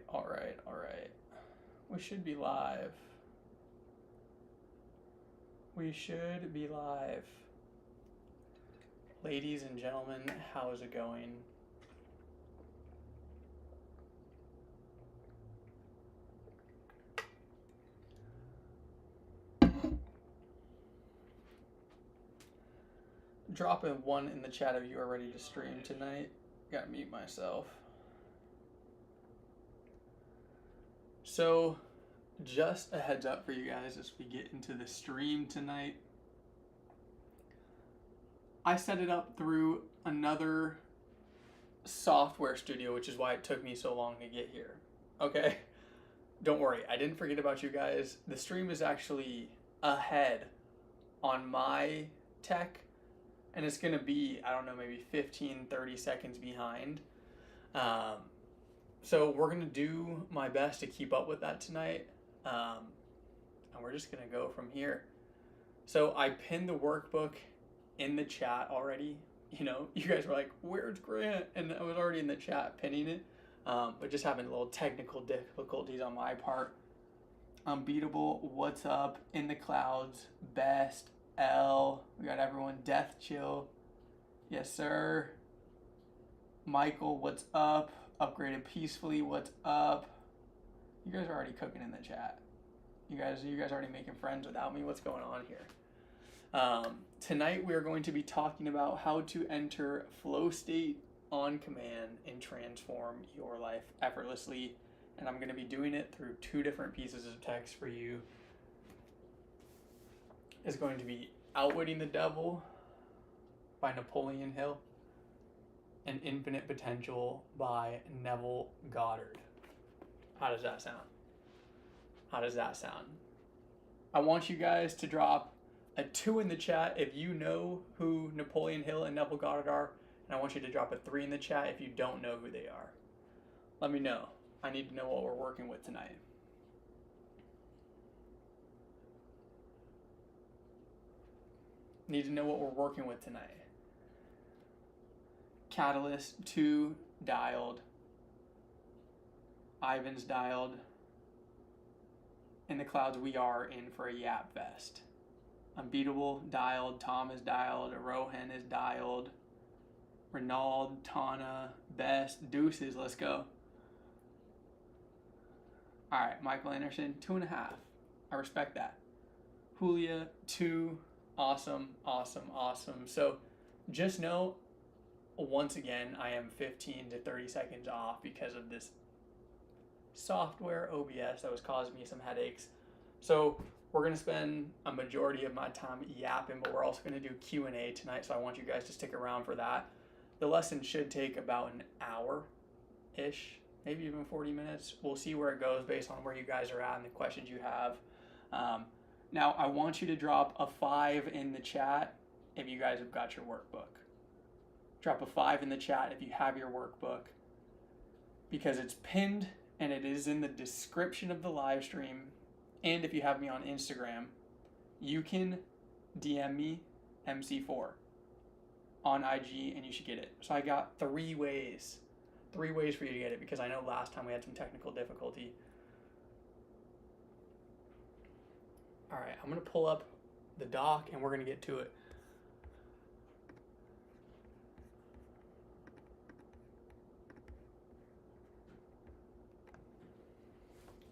all right, all right. We should be live. We should be live. Ladies and gentlemen, how's it going? Drop in one in the chat if you are ready to stream tonight. Gotta mute myself. So, just a heads up for you guys as we get into the stream tonight. I set it up through another software studio, which is why it took me so long to get here. Okay? Don't worry, I didn't forget about you guys. The stream is actually ahead on my tech, and it's gonna be, I don't know, maybe 15-30 seconds behind. So we're gonna do my best to keep up with that tonight, and we're just gonna go from here. So I pinned the workbook in the chat already. You know, you guys were like, where's Grant? And I was already in the chat pinning it, but just having a little technical difficulties on my part. Unbeatable, what's up? In the clouds, best, L, we got everyone, Death Chill, yes sir. Michael, what's up? Upgraded Peacefully, what's up? You guys are already cooking in the chat. You guys already making friends without me. What's going on here? Tonight we are going to be talking about how to enter flow state on command and transform your life effortlessly. And I'm going to be doing it through two different pieces of text for you. It's going to be Outwitting the Devil by Napoleon Hill and Infinite Potential by Neville Goddard. How does that sound? How does that sound? I want you guys to drop a 2 in the chat if you know who Napoleon Hill and Neville Goddard are, and I want you to drop a 3 in the chat if you don't know who they are. Let me know. I need to know what we're working with tonight. Need to know what we're working with tonight. Catalyst 2 dialed. Ivan's dialed. In the clouds, we are in for a yap fest. Unbeatable dialed. Tom is dialed. Rohan is dialed. Renaud, Tana, Best, Deuces. Let's go. All right, Michael Anderson, 2.5. I respect that. Julia, 2. Awesome, awesome, awesome. So just know, once again, I am 15 to 30 seconds off because of this software OBS that was causing me some headaches. So we're going to spend a majority of my time yapping, but we're also going to do Q&A tonight, so I want you guys to stick around for that. The lesson should take about an hour-ish, maybe even 40 minutes. We'll see where it goes based on where you guys are at and the questions you have. Now, I want you to drop a 5 in the chat if you guys have got your workbook. Drop a 5 in the chat if you have your workbook, because it's pinned and it is in the description of the live stream. And if you have me on Instagram, you can DM me MC4 on IG and you should get it. So I got 3 ways for you to get it, because I know last time we had some technical difficulty. All right, I'm going to pull up the doc and we're going to get to it.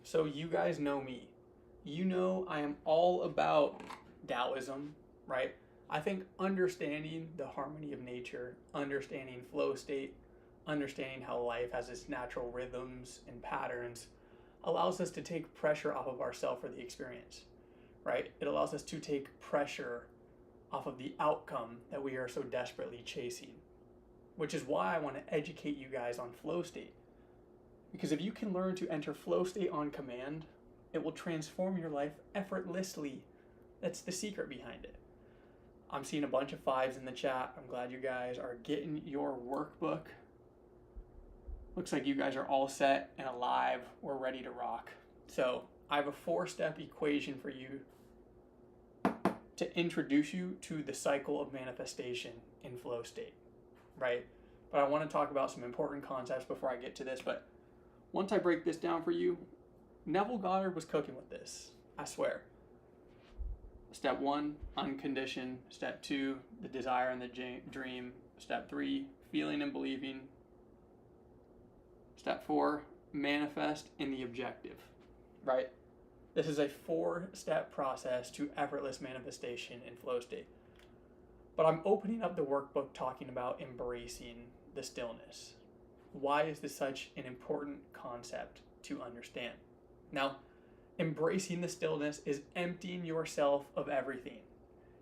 So you guys know me. You know I am all about Taoism, right? I think understanding the harmony of nature, understanding flow state, understanding how life has its natural rhythms and patterns allows us to take pressure off of ourselves for the experience, right? It allows us to take pressure off of the outcome that we are so desperately chasing, which is why I want to educate you guys on flow state. Because if you can learn to enter flow state on command, it will transform your life effortlessly. That's the secret behind it. I'm seeing a bunch of 5s in the chat. I'm glad you guys are getting your workbook. Looks like you guys are all set and alive. We're ready to rock. So I have a 4-step equation for you to introduce you to the cycle of manifestation in flow state, right? But I want to talk about some important concepts before I get to this. But Once I break this down for you, Neville Goddard was cooking with this, I swear. Step 1, unconditioned. Step 2, the desire and the dream. Step 3, feeling and believing. Step 4, manifest in the objective, right? This is a 4-step process to effortless manifestation in flow state. But I'm opening up the workbook talking about embracing the stillness. Why is this such an important concept to understand? Now, embracing the stillness is emptying yourself of everything.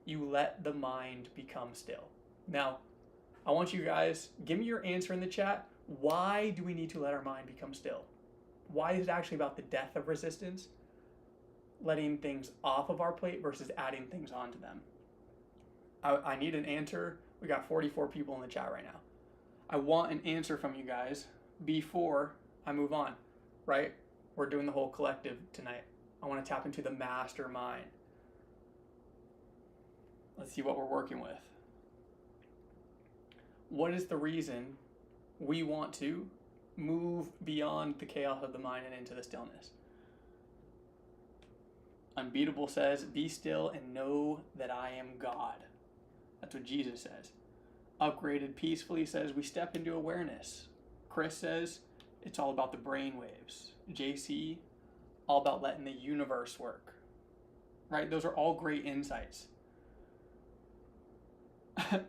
You let the mind become still. Now, I want you guys, give me your answer in the chat. Why do we need to let our mind become still? Why is it actually about the death of resistance? Letting things off of our plate versus adding things onto them. I need an answer. We got 44 people in the chat right now. I want an answer from you guys before I move on, right? We're doing the whole collective tonight. I want to tap into the mastermind. Let's see what we're working with. What is the reason we want to move beyond the chaos of the mind and into the stillness? Unbeatable says, be still and know that I am God. That's what Jesus says. Upgraded Peacefully says, we step into awareness. Chris says, it's all about the brain waves. JC, all about letting the universe work. Right? Those are all great insights.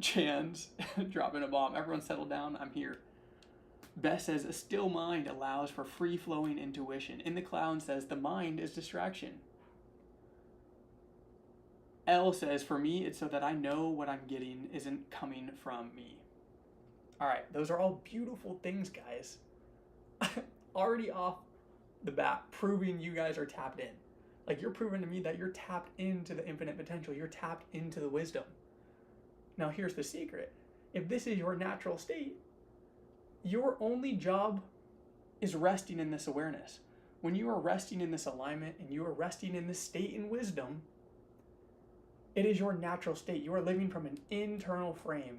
Chan's dropping a bomb. Everyone settle down. I'm here. Beth says, a still mind allows for free-flowing intuition. In the Clown says, the mind is distraction. L says, for me, it's so that I know what I'm getting isn't coming from me. All right, those are all beautiful things, guys. Already off the bat, proving you guys are tapped in. Like, you're proving to me that you're tapped into the infinite potential. You're tapped into the wisdom. Now, here's the secret. If this is your natural state, your only job is resting in this awareness. When you are resting in this alignment and you are resting in this state in wisdom, it is your natural state. You are living from an internal frame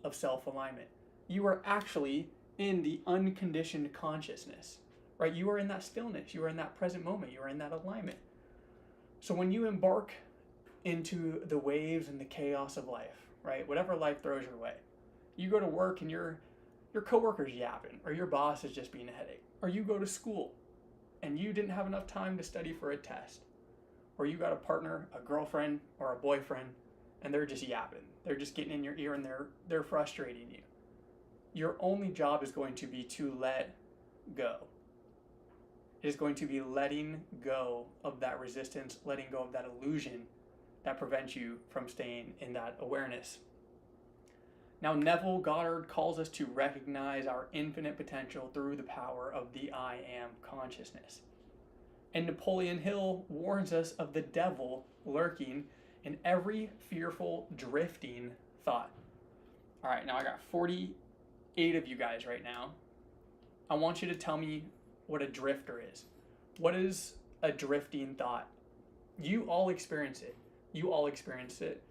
of self-alignment. You are actually in the unconditioned consciousness, right? You are in that stillness. You are in that present moment. You are in that alignment. So when you embark into the waves and the chaos of life, right? Whatever life throws your way, you go to work and your coworker's yapping, or your boss is just being a headache, or you go to school and you didn't have enough time to study for a test, or you got a partner, a girlfriend, or a boyfriend, and they're just yapping. They're just getting in your ear and they're frustrating you. Your only job is going to be to let go. It is going to be letting go of that resistance, letting go of that illusion that prevents you from staying in that awareness. Now, Neville Goddard calls us to recognize our infinite potential through the power of the I am consciousness. And Napoleon Hill warns us of the devil lurking in every fearful, drifting thought. All right, now I got 48 of you guys right now. I want you to tell me what a drifter is. What is a drifting thought? You all experience it. You all experience it.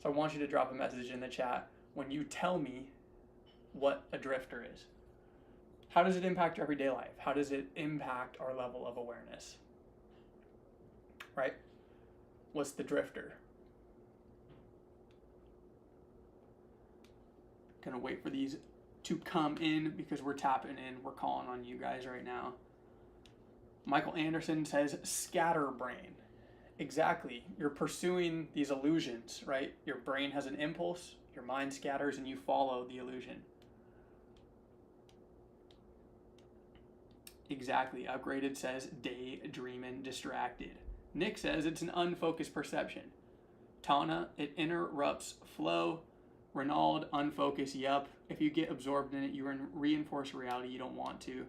So I want you to drop a message in the chat when you tell me what a drifter is. How does it impact your everyday life? How does it impact our level of awareness? Right? What's the drifter? Gonna wait for these to come in because we're tapping in. We're calling on you guys right now. Michael Anderson says scatterbrain. Exactly. You're pursuing these illusions, right? Your brain has an impulse, your mind scatters, and you follow the illusion. Exactly. Upgraded says daydreaming, distracted. Nick says it's an unfocused perception. Tana, it interrupts flow. Renaud, unfocused, yup. If you get absorbed in it, you reinforce reality you don't want to.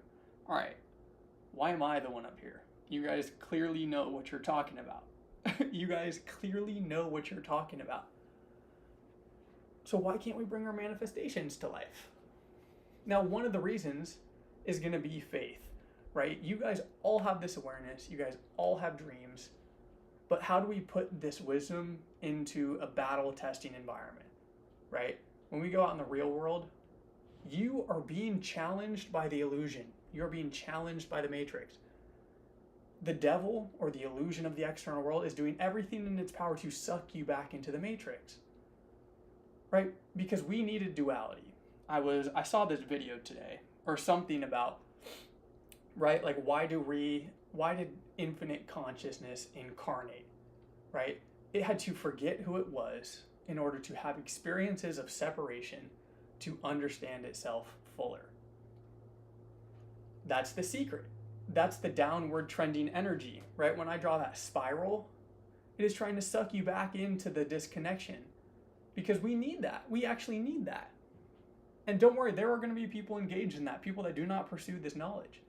All right. Why am I the one up here? You guys clearly know what you're talking about. You guys clearly know what you're talking about. So why can't we bring our manifestations to life? Now, one of the reasons is going to be faith, right? You guys all have this awareness. You guys all have dreams. But how do we put this wisdom into a battle testing environment, right? When we go out in the real world, you are being challenged by the illusion. You're being challenged by the matrix. The devil, or the illusion of the external world, is doing everything in its power to suck you back into the matrix, right? Because we needed duality. I saw this video today, or something about, right? Like, why did infinite consciousness incarnate, right? It had to forget who it was in order to have experiences of separation to understand itself fuller. That's the secret. That's the downward trending energy, right? When I draw that spiral, it is trying to suck you back into the disconnection, because we need that. We actually need that. And don't worry, there are going to be people engaged in that, people that do not pursue this knowledge.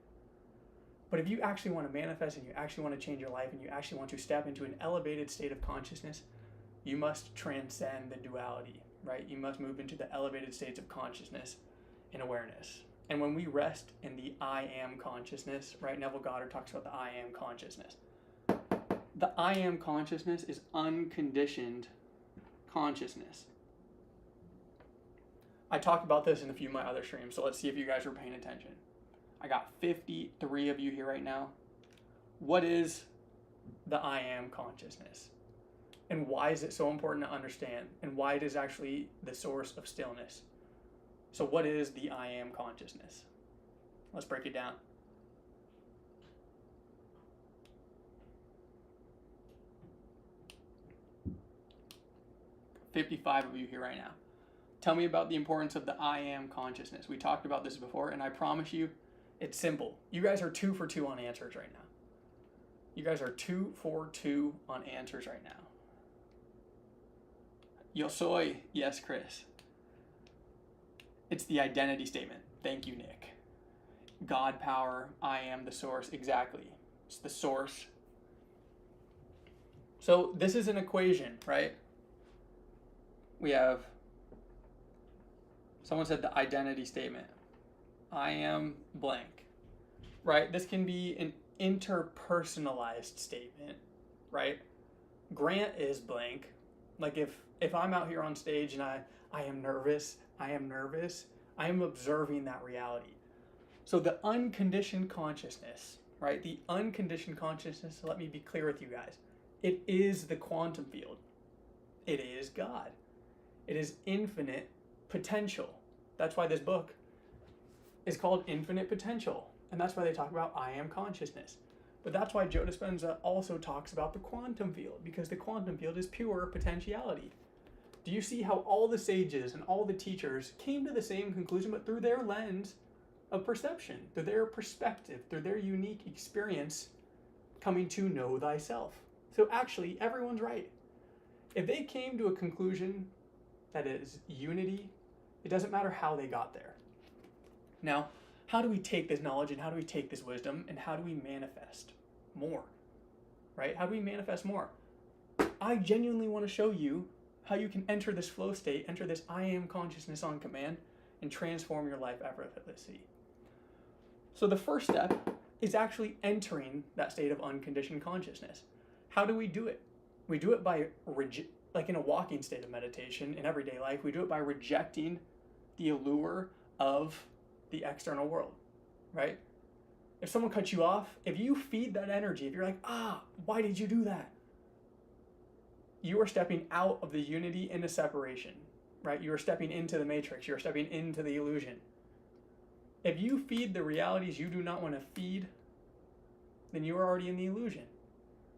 But if you actually want to manifest, and you actually want to change your life, and you actually want to step into an elevated state of consciousness, you must transcend the duality, right? You must move into the elevated states of consciousness and awareness. And when we rest in the I am consciousness, right? Neville Goddard talks about the I am consciousness. The I am consciousness is unconditioned consciousness. I talked about this in a few of my other streams, so let's see if you guys are paying attention. I got 53 of you here right now. What is the I am consciousness? And why is it so important to understand? And why it is actually the source of stillness? So what is the I am consciousness? Let's break it down. $55 of you here right now. Tell me about the importance of the I am consciousness. We talked about this before, and I promise you, it's simple. You guys are 2 for 2 on answers right now. You guys are 2 for 2 on answers right now. Yo soy. Yes, Chris. It's the identity statement. Thank you, Nick. God power, I am the source. Exactly. It's the source. So this is an equation, right? We have, someone said the identity statement. I am blank, right? This can be an interpersonalized statement, right? Grant is blank. Like if I'm out here on stage and I am nervous, I am observing that reality. So the unconditioned consciousness, right? The unconditioned consciousness, let me be clear with you guys. It is the quantum field. It is God. It is infinite potential. That's why this book is called Infinite Potential. And that's why they talk about I am consciousness. But that's why Joe Dispenza also talks about the quantum field, because the quantum field is pure potentiality. Do you see how all the sages and all the teachers came to the same conclusion, but through their lens of perception, through their perspective, through their unique experience, coming to know thyself? So actually, everyone's right. If they came to a conclusion that is unity, it doesn't matter how they got there. Now, how do we take this knowledge, and how do we take this wisdom, and how do we manifest more, right? How do we manifest more? I genuinely want to show you how you can enter this flow state, enter this I am consciousness on command, and transform your life effortlessly. So the first step is actually entering that state of unconditioned consciousness. How do we do it? We do it by, like in a walking state of meditation in everyday life, we do it by rejecting the allure of the external world, right? If someone cuts you off, if you feed that energy, if you're like, why did you do that? You are stepping out of the unity into separation, right? You are stepping into the matrix. You are stepping into the illusion. If you feed the realities you do not want to feed, then you are already in the illusion.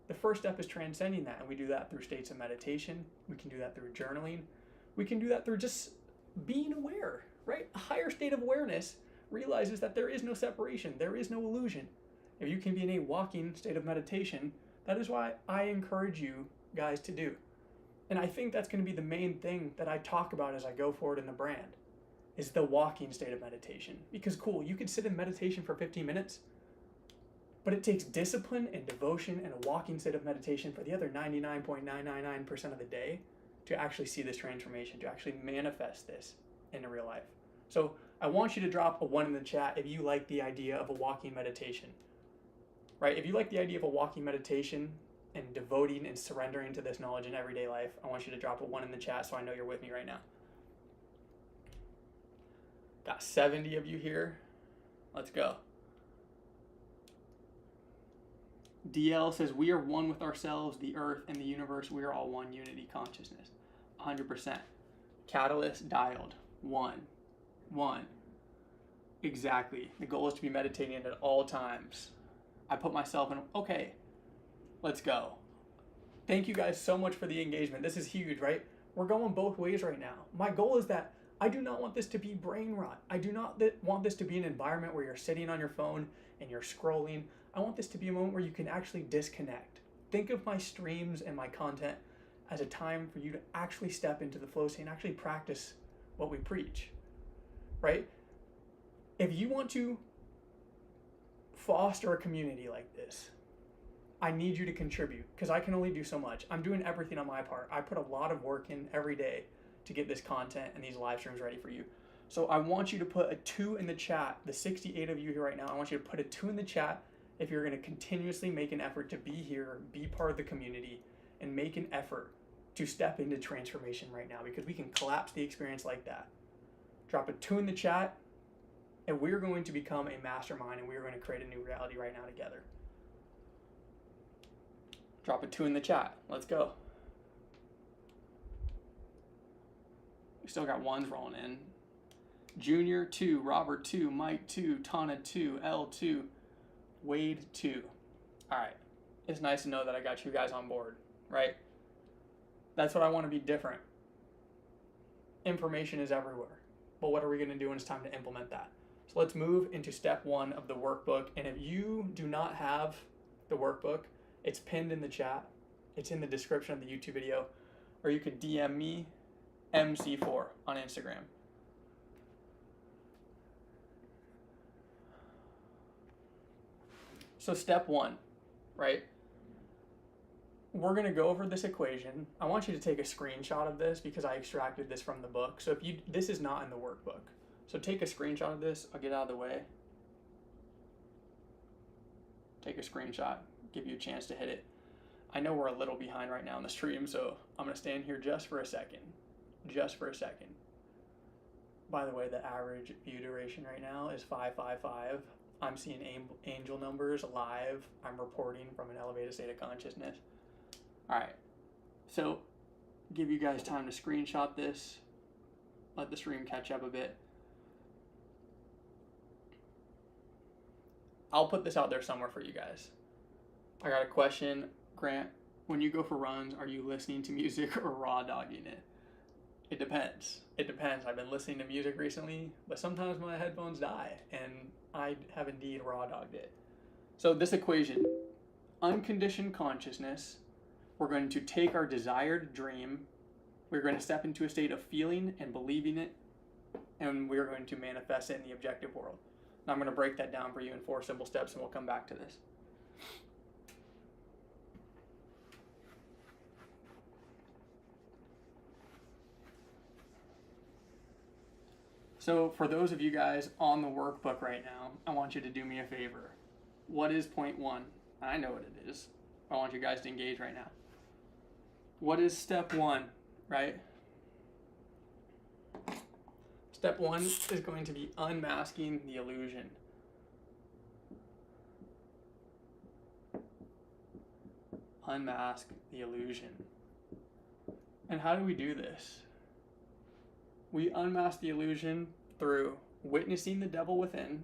The first step is transcending that, and we do that through states of meditation. We can do that through journaling. We can do that through just being aware, right? A higher state of awareness realizes that there is no separation, there is no illusion. If you can be in a walking state of meditation, that is why I encourage you guys to do. And I think that's going to be the main thing that I talk about as I go forward in the brand, is the walking state of meditation. Because cool, you could sit in meditation for 15 minutes, but it takes discipline and devotion and a walking state of meditation for the other 99.999% of the day to actually see this transformation, to actually manifest this in real life. So I want you to drop a 1 in the chat if you like the idea of a walking meditation, right? If you like the idea of a walking meditation and devoting and surrendering to this knowledge in everyday life, I want you to drop a 1 in the chat so I know you're with me right now. Got 70 of you here. Let's go. DL says, we are one with ourselves, the earth, and the universe. We are all one unity consciousness. 100%. Catalyst dialed. One. Exactly. The goal is to be meditating at all times. I put myself in, okay, let's go. Thank you guys so much for the engagement. This is huge, right? We're going both ways right now. My goal is that I do not want this to be brain rot. I do not want this to be an environment where you're sitting on your phone and you're scrolling. I want this to be a moment where you can actually disconnect. Think of my streams and my content as a time for you to actually step into the flow state and actually practice what we preach, right? If you want to foster a community like this, I need you to contribute because I can only do so much. I'm doing everything on my part. I put a lot of work in every day to get this content and these live streams ready for you. So I want you to put a 2 in the chat. The 68 of you here right now, I want you to put a 2 in the chat if you're going to continuously make an effort to be here, be part of the community, and make an effort to step into transformation right now, because we can collapse the experience like that. Drop a 2 in the chat, and we're going to become a mastermind, and we're going to create a new reality right now together. Drop a 2 in the chat. Let's go. We still got ones rolling in. Junior 2, Robert 2, Mike 2, Tana 2, L 2, Wade 2. All right. It's nice to know that I got you guys on board, right? That's what I want to be different. Information is everywhere. But what are we going to do when it's time to implement that? So let's move into step 1 of the workbook. And if you do not have the workbook, it's pinned in the chat. It's in the description of the YouTube video. Or you could DM me, MC4, on Instagram. So step 1, right? We're going to go over this equation. I want you to take a screenshot of this because I extracted this from the book. So this is not in the workbook. So take a screenshot of this. I'll get out of the way. Take a screenshot. Give you a chance to hit it. I know we're a little behind right now in the stream, so I'm going to stand here just for a second. Just for a second. By the way, the average view duration right now is 555. I'm seeing angel numbers live. I'm reporting from an elevated state of consciousness. All right. So give you guys time to screenshot this. Let the stream catch up a bit. I'll put this out there somewhere for you guys. I got a question. Grant, when you go for runs, are you listening to music or raw dogging it? It depends. It depends. I've been listening to music recently, but sometimes my headphones die, and I have indeed raw dogged it. So this equation, unconditioned consciousness, we're going to take our desired dream, we're going to step into a state of feeling and believing it, and we're going to manifest it in the objective world. Now I'm going to break that down for you in 4 simple steps, and we'll come back to this. So for those of you guys on the workbook right now, I want you to do me a favor. What is point 1? I know what it is. I want you guys to engage right now. What is step 1, right? Step 1 is going to be unmasking the illusion. Unmask the illusion. And how do we do this? We unmask the illusion through witnessing the devil within.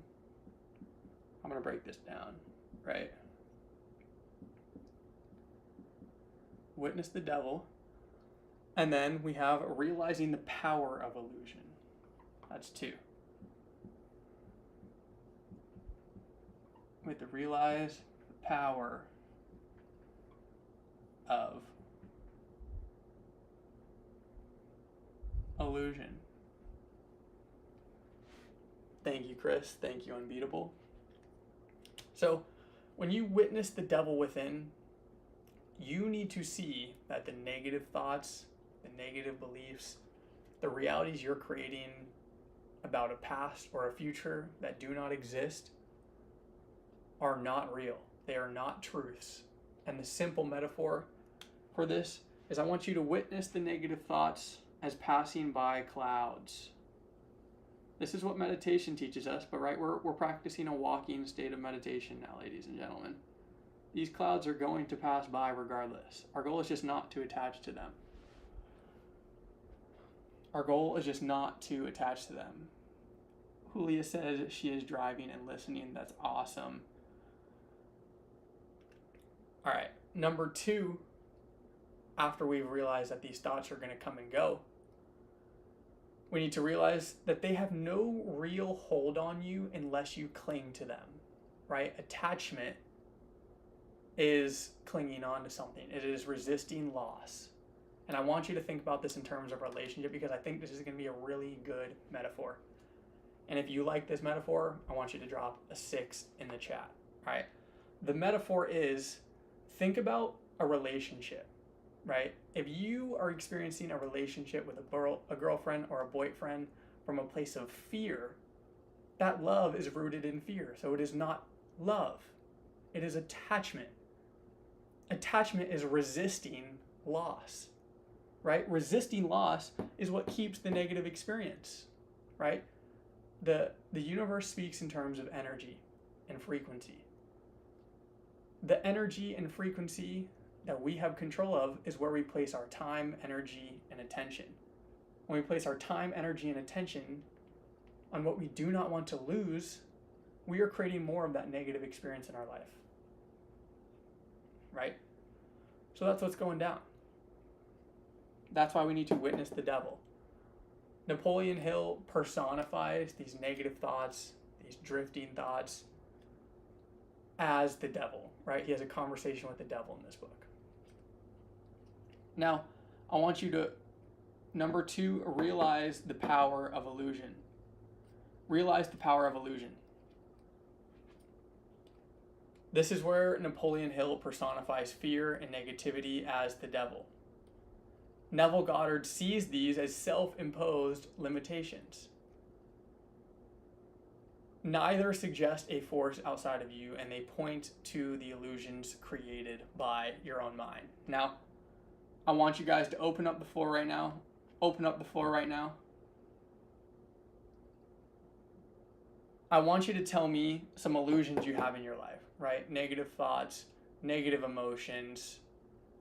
I'm going to break this down, right? Witness the devil. And then we have realizing the power of illusion. That's 2. We have to realize the power of illusion. Thank you, Chris. Thank you, Unbeatable. So, when you witness the devil within, you need to see that the negative thoughts, the negative beliefs, the realities you're creating about a past or a future that do not exist are not real. They are not truths. And the simple metaphor for this is I want you to witness the negative thoughts as passing by clouds. This is what meditation teaches us, but right, we're practicing a walking state of meditation now, ladies and gentlemen. These clouds are going to pass by regardless. Our goal is just not to attach to them. Our goal is just not to attach to them. Julia says she is driving and listening. That's awesome. All right, number 2, after we've realized that these thoughts are going to come and go, we need to realize that they have no real hold on you unless you cling to them, right? Attachment is clinging on to something. It is resisting loss. And I want you to think about this in terms of relationship, because I think this is going to be a really good metaphor. And if you like this metaphor, I want you to drop a 6 in the chat, right? The metaphor is, think about a relationship, right? If you are experiencing a relationship with a girlfriend or a boyfriend from a place of fear, that love is rooted in fear. So it is not love. It is attachment. Attachment is resisting loss, right? Resisting loss is what keeps the negative experience, right? The universe speaks in terms of energy and frequency. The energy and frequency that we have control of is where we place our time, energy, and attention. When we place our time, energy, and attention on what we do not want to lose, we are creating more of that negative experience in our life. Right? So that's what's going down. That's why we need to witness the devil. Napoleon Hill personifies these negative thoughts, these drifting thoughts, as the devil, right? He has a conversation with the devil in this book. Now, I want you to, number 2, realize the power of illusion. Realize the power of illusion. This is where Napoleon Hill personifies fear and negativity as the devil. Neville Goddard sees these as self-imposed limitations. Neither suggest a force outside of you, and they point to the illusions created by your own mind. Now, I want you guys to open up the floor right now. Open up the floor right now. I want you to tell me some illusions you have in your life, right? Negative thoughts, negative emotions,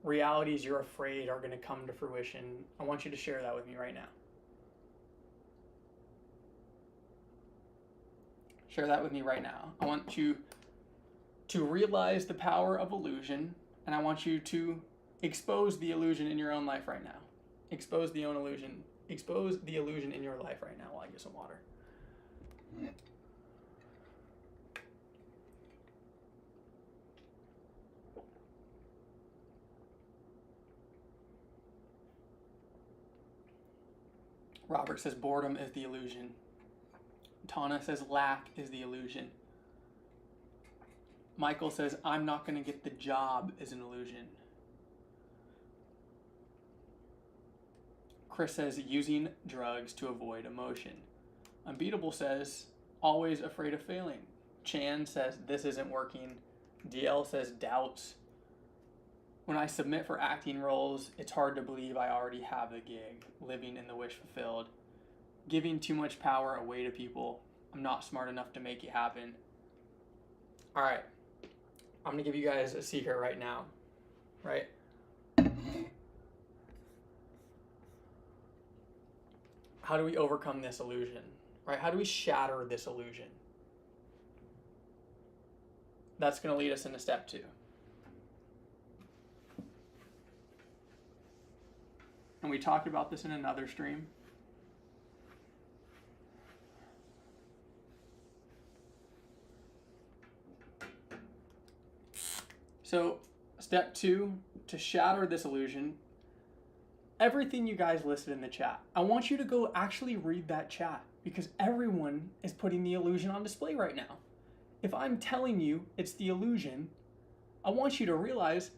realities you're afraid are going to come to fruition. I want you to share that with me right now. Share that with me right now. I want you to realize the power of illusion, and I want you to expose the illusion in your own life right now. Expose the illusion. Expose the illusion in your life right now while I get some water. Robert says boredom is the illusion. Tana says lack is the illusion. Michael says I'm not going to get the job is an illusion. Chris says using drugs to avoid emotion. Unbeatable says always afraid of failing. Chan says this isn't working. DL says doubts. When I submit for acting roles, it's hard to believe I already have the gig. Living in the wish fulfilled. Giving too much power away to people. I'm not smart enough to make it happen. All right. I'm going to give you guys a secret right now. Right? How do we overcome this illusion? Right? How do we shatter this illusion? That's going to lead us into step 2. And we talked about this in another stream. So, step 2, to shatter this illusion, everything you guys listed in the chat, I want you to go actually read that chat, because everyone is putting the illusion on display right now. If I'm telling you it's the illusion, I want you to realize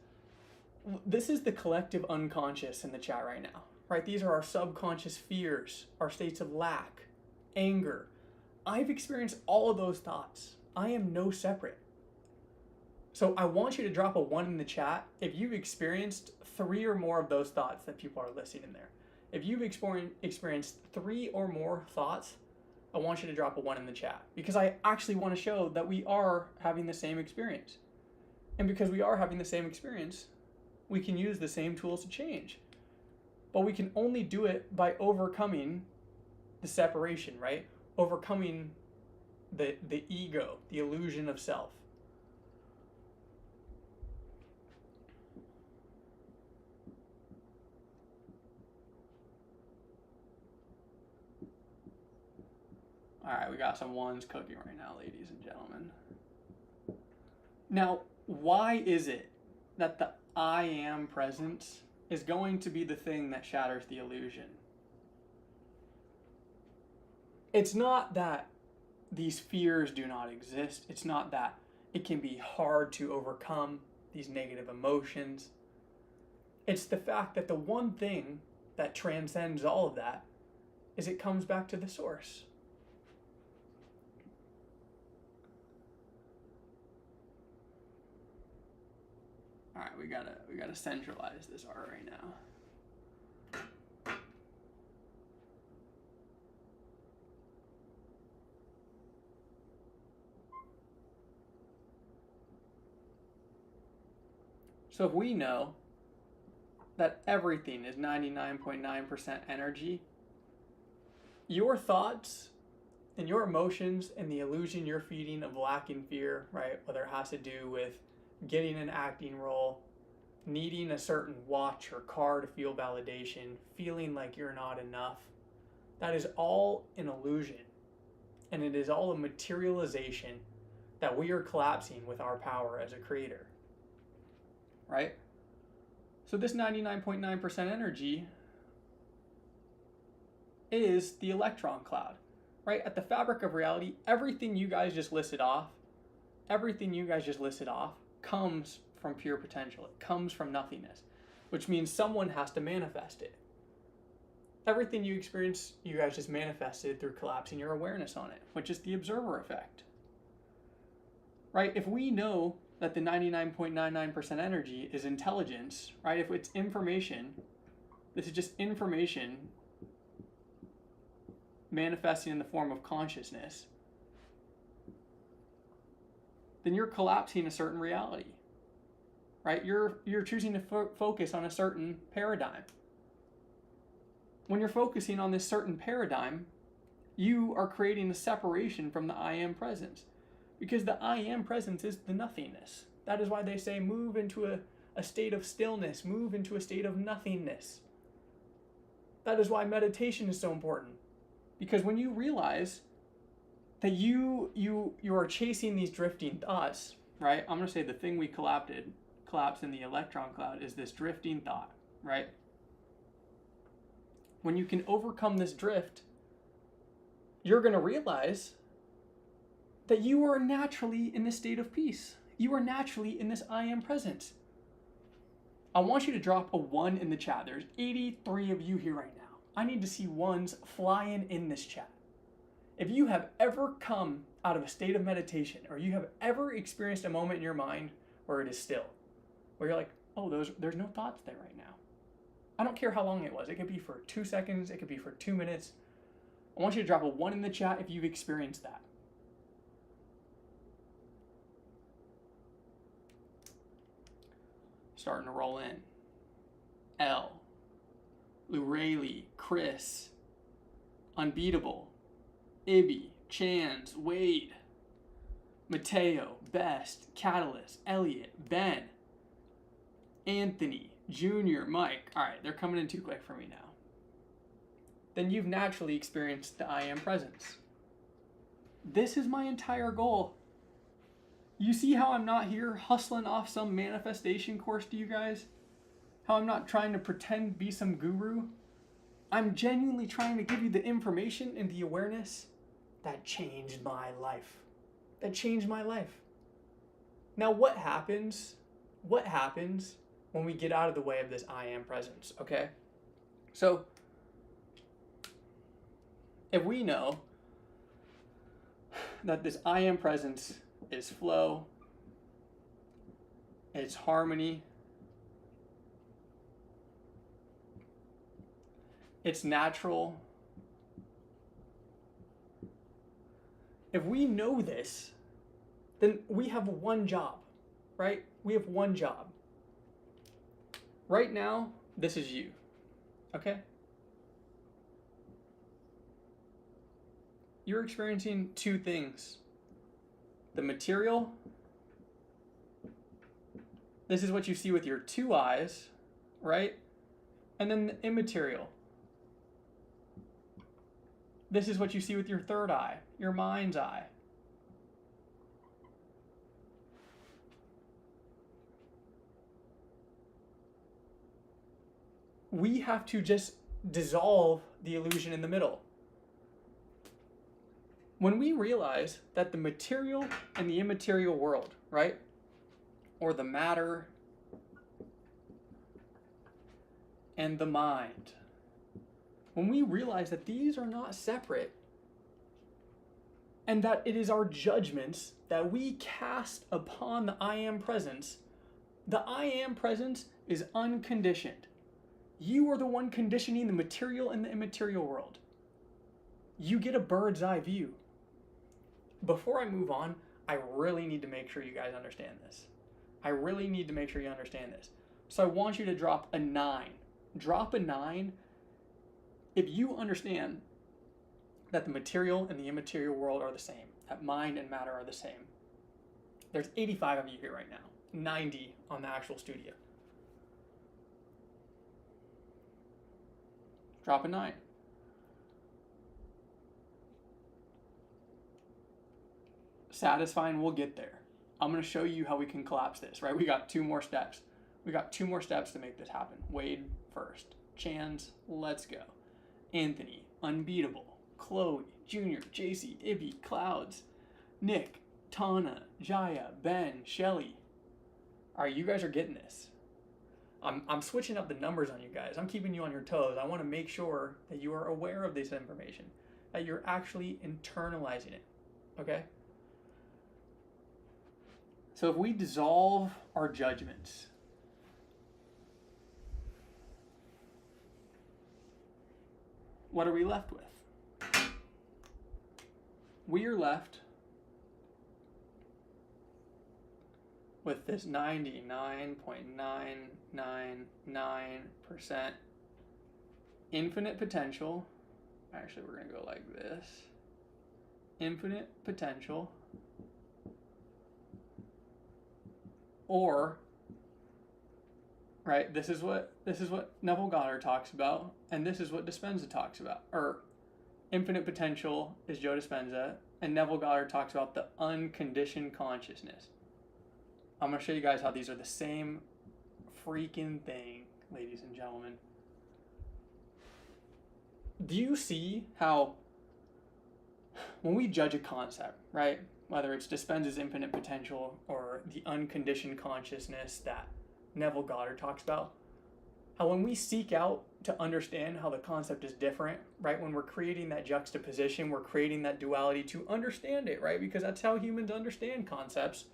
this is the collective unconscious in the chat right now, right? These are our subconscious fears, our states of lack, anger. I've experienced all of those thoughts. I am no separate. So I want you to drop a 1 in the chat if you've experienced 3 or more of those thoughts that people are listing in there. If you've experienced 3 or more thoughts, I want you to drop a 1 in the chat, because I actually want to show that we are having the same experience. And because we are having the same experience, we can use the same tools to change. But we can only do it by overcoming the separation, right? Overcoming the ego, the illusion of self. All right, we got some ones cooking right now, ladies and gentlemen. Now, why is it that the I am presence is going to be the thing that shatters the illusion? It's not that these fears do not exist. It's not that it can be hard to overcome these negative emotions. It's the fact that the one thing that transcends all of that is it comes back to the source. All right, we gotta centralize this art right now. So if we know that everything is 99.9% energy, your thoughts and your emotions and the illusion you're feeding of lacking fear, right? Whether it has to do with getting an acting role, needing a certain watch or car to feel validation, feeling like you're not enough, that is all an illusion. And it is all a materialization that we are collapsing with our power as a creator. Right? So this 99.9% energy is the electron cloud. Right? At the fabric of reality, everything you guys just listed off comes from pure potential. It comes from nothingness, which means someone has to manifest it. Everything you experience, you guys just manifested through collapsing your awareness on it, which is the observer effect. Right? If we know that the 99.99% energy is intelligence, right? If it's information, this is just information manifesting in the form of consciousness, then you're collapsing a certain reality, right? You're choosing to focus on a certain paradigm. When you're focusing on this certain paradigm, you are creating a separation from the I am presence. Because the I am presence is the nothingness. That is why they say move into a state of stillness, move into a state of nothingness. That is why meditation is so important. Because when you realize that you are chasing these drifting thoughts, right? I'm going to say the thing we collapsed in the electron cloud is this drifting thought, right? When you can overcome this drift, you're going to realize that you are naturally in this state of peace. You are naturally in this I am presence. I want you to drop a 1 in the chat. There's 83 of you here right now. I need to see ones flying in this chat. If you have ever come out of a state of meditation, or you have ever experienced a moment in your mind where it is still, where you're like, oh, there's no thoughts there right now. I don't care how long it was. It could be for 2 seconds. It could be for 2 minutes. I want you to drop a 1 in the chat if you've experienced that. Starting to roll in. L. Lurayli, Chris, Unbeatable, Ibby, Chans, Wade, Mateo, Best, Catalyst, Elliot, Ben, Anthony, Junior, Mike. All right, they're coming in too quick for me now. Then you've naturally experienced the I am presence. This is my entire goal. You see how I'm not here hustling off some manifestation course to you guys? How I'm not trying to pretend to be some guru? I'm genuinely trying to give you the information and the awareness that changed my life. That changed my life. Now what happens? What happens when we get out of the way of this I am presence, okay? So, if we know that this I am presence is flow, it's harmony, it's natural. If we know this, then we have one job, right? We have one job. Right now, this is you. Okay? You're experiencing two things. The material, this is what you see with your two eyes, right? And then the immaterial. This is what you see with your third eye, your mind's eye. We have to just dissolve the illusion in the middle. When we realize that the material and the immaterial world, right, or the matter and the mind, when we realize that these are not separate and that it is our judgments that we cast upon the I am presence, the I am presence is unconditioned. You are the one conditioning the material and the immaterial world. You get a bird's eye view. Before I move on, I really need to make sure you guys understand this. I really need to make sure you understand this. So I want you to drop a 9. Drop a 9 if you understand that the material and the immaterial world are the same, that mind and matter are the same. There's 85 of you here right now, 90 on the actual studio. Drop a 9. Satisfying, we'll get there. I'm going to show you how we can collapse this, right? We got 2 more steps. We got 2 more steps to make this happen. Wade first. Chans, let's go. Anthony, unbeatable. Chloe, Junior, JC, Ibby, Clouds, Nick, Tana, Jaya, Ben, Shelly. All right, you guys are getting this. I'm switching up the numbers on you guys. I'm keeping you on your toes. I want to make sure that you are aware of this information, that you're actually internalizing it, okay? So if we dissolve our judgments, what are we left with? We are left with this 99.999% infinite potential. Actually, we're going to go like this. Infinite potential. Or, right, this is what Neville Goddard talks about, and this is what Dispenza talks about. Or infinite potential is Joe Dispenza, and Neville Goddard talks about the unconditioned consciousness. I'm going to show you guys how these are the same freaking thing, ladies and gentlemen. Do you see how when we judge a concept, right, whether it's Dispenza's infinite potential or the unconditioned consciousness that Neville Goddard talks about, how when we seek out to understand how the concept is different, right, when we're creating that juxtaposition, we're creating that duality to understand it, right, because that's how humans understand concepts,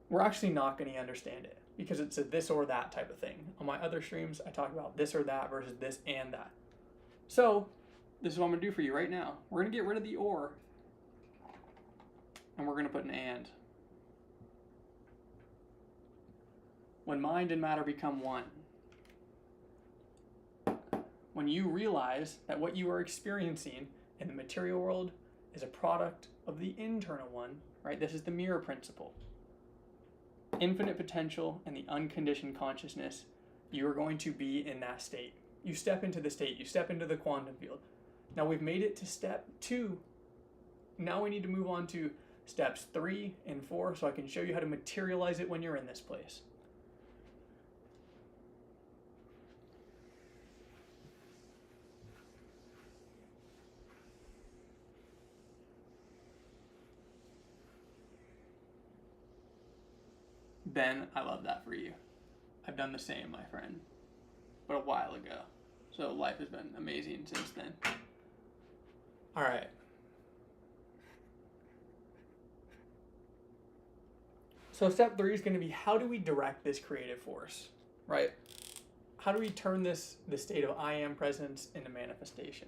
we're actually not going to understand it because it's a this or that type of thing. On my other streams, I talk about this or that versus this and that. So this is what I'm going to do for you right now. We're going to get rid of the or, and we're going to put an and. When mind and matter become one, when you realize that what you are experiencing in the material world is a product of the internal one, right? This is the mirror principle. Infinite potential and the unconditioned consciousness, you are going to be in that state. You step into the state, you step into the quantum field. Now we've made it to step 2. Now we need to move on to steps 3 and 4 so I can show you how to materialize it when you're in this place. Ben, I love that for you. I've done the same, my friend, but a while ago. So life has been amazing since then. All right. So step 3 is going to be, how do we direct this creative force, right? How do we turn the state of I am presence into manifestation?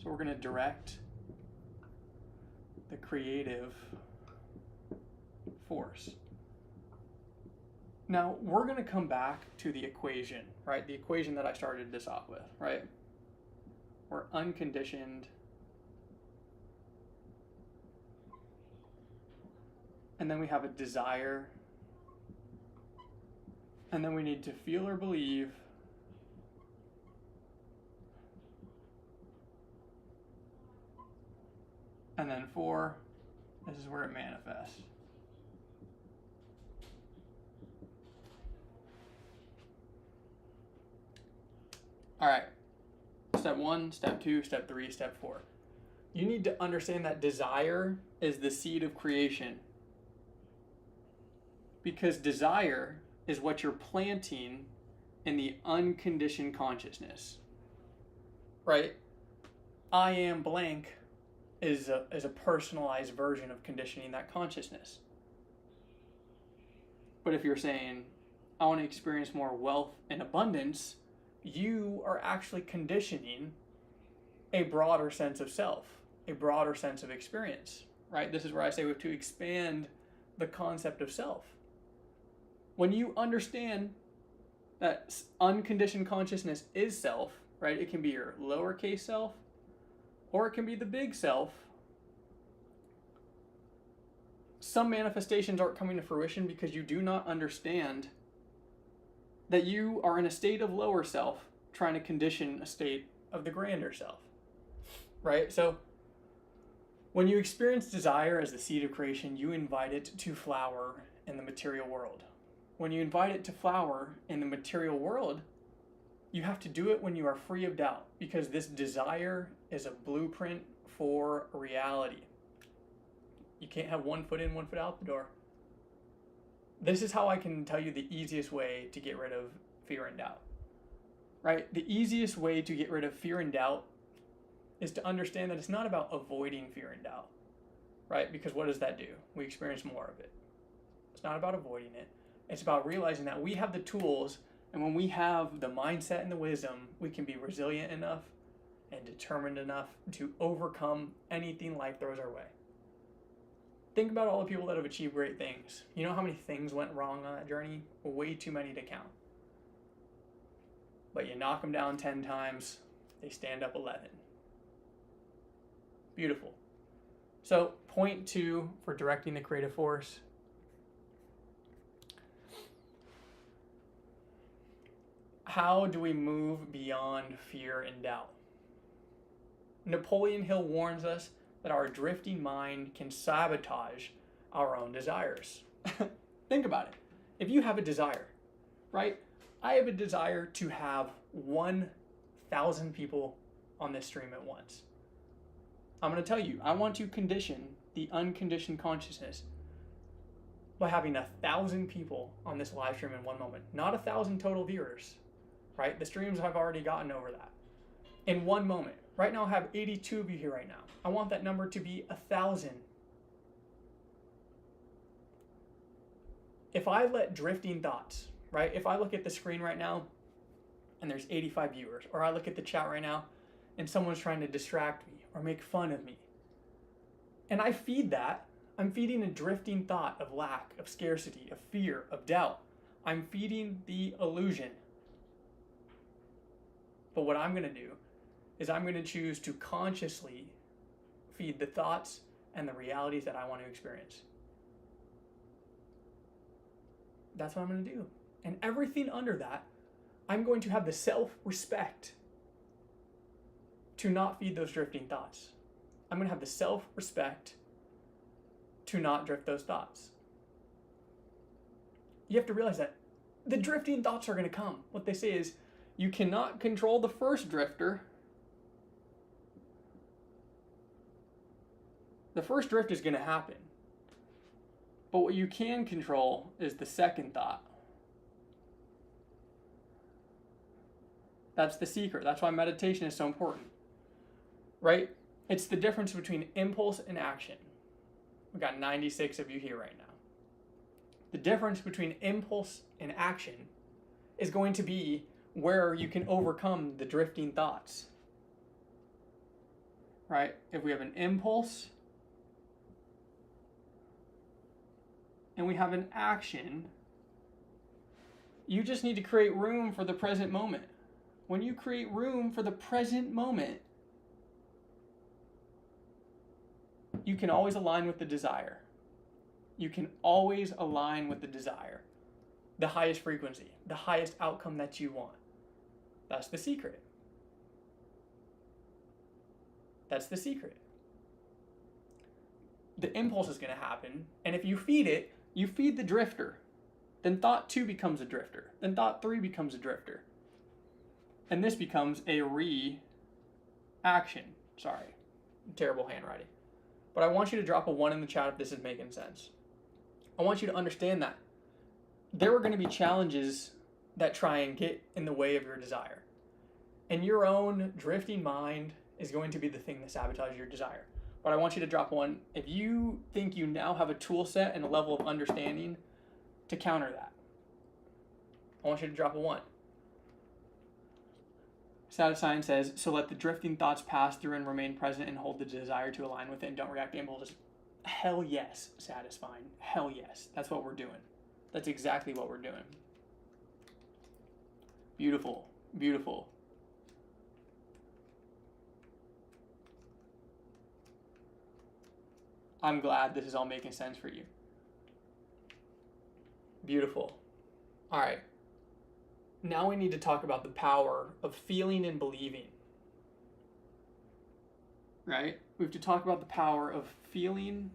So we're going to direct the creative force. Now, we're going to come back to the equation, right? The equation that I started this off with, right? We're unconditioned. And then we have a desire. And then we need to feel or believe. And then 4, this is where it manifests. All right, step 1, step 2, step 3, step 4. You need to understand that desire is the seed of creation. Because desire is what you're planting in the unconditioned consciousness, right? I am blank is a personalized version of conditioning that consciousness. But if you're saying, I want to experience more wealth and abundance, you are actually conditioning a broader sense of self, a broader sense of experience, right? This is where I say we have to expand the concept of self. When you understand that unconditioned consciousness is self, right? It can be your lowercase self, or it can be the big self. Some manifestations aren't coming to fruition because you do not understand that you are in a state of lower self trying to condition a state of the grander self, right? So when you experience desire as the seed of creation, you invite it to flower in the material world. When you invite it to flower in the material world, you have to do it when you are free of doubt, because this desire is a blueprint for reality. You can't have one foot in, one foot out the door. This is how I can tell you the easiest way to get rid of fear and doubt, right? The easiest way to get rid of fear and doubt is to understand that it's not about avoiding fear and doubt, right? Because what does that do? We experience more of it. It's not about avoiding it. It's about realizing that we have the tools, and when we have the mindset and the wisdom, we can be resilient enough and determined enough to overcome anything life throws our way. Think about all the people that have achieved great things. You know how many things went wrong on that journey? Way too many to count. But you knock them down 10 times, they stand up 11. Beautiful. So, point 2 for directing the creative force. How do we move beyond fear and doubt? Napoleon Hill warns us that our drifting mind can sabotage our own desires. Think about it. If you have a desire, right? I have a desire to have 1,000 people on this stream at once. I'm going to tell you, I want to condition the unconditioned consciousness by having 1,000 people on this live stream in one moment. Not 1,000 total viewers, right? The streams have already gotten over that. In one moment. Right now I have 82 of you here right now. I want that number to be 1,000. If I let drifting thoughts, right? If I look at the screen right now and there's 85 viewers, or I look at the chat right now and someone's trying to distract me or make fun of me, and I feed that, I'm feeding a drifting thought of lack, of scarcity, of fear, of doubt. I'm feeding the illusion. But what I'm going to do is I'm going to choose to consciously feed the thoughts and the realities that I want to experience. That's what I'm going to do. And everything under that, I'm going to have the self-respect to not feed those drifting thoughts. I'm going to have the self-respect to not drift those thoughts. You have to realize that the drifting thoughts are going to come. What they say is, you cannot control the first drifter. The first drift is going to happen. But what you can control is the second thought. That's the secret. That's why meditation is so important. Right? It's the difference between impulse and action. We've got 96 of you here right now. The difference between impulse and action is going to be where you can overcome the drifting thoughts. Right? If we have an impulse, and we have an action, you just need to create room for the present moment. When you create room for the present moment, you can always align with the desire. You can always align with the desire. The highest frequency, the highest outcome that you want. That's the secret. That's the secret. The impulse is going to happen, and if you feed it, you feed the drifter. Then thought 2 becomes a drifter. Then thought 3 becomes a drifter. And this becomes a reaction. Sorry, terrible handwriting. But I want you to drop a 1 in the chat if this is making sense. I want you to understand that there are going to be challenges that try and get in the way of your desire. And your own drifting mind is going to be the thing that sabotages your desire. But I want you to drop 1 if you think you now have a tool set and a level of understanding to counter that. I want you to drop a 1. Satisfying says, so let the drifting thoughts pass through and remain present and hold the desire to align with it and don't react to impulses. Hell yes, Satisfying. Hell yes. That's what we're doing. That's exactly what we're doing. Beautiful. Beautiful. I'm glad this is all making sense for you. Beautiful. All right. Now we need to talk about the power of feeling and believing. Right? We have to talk about the power of feeling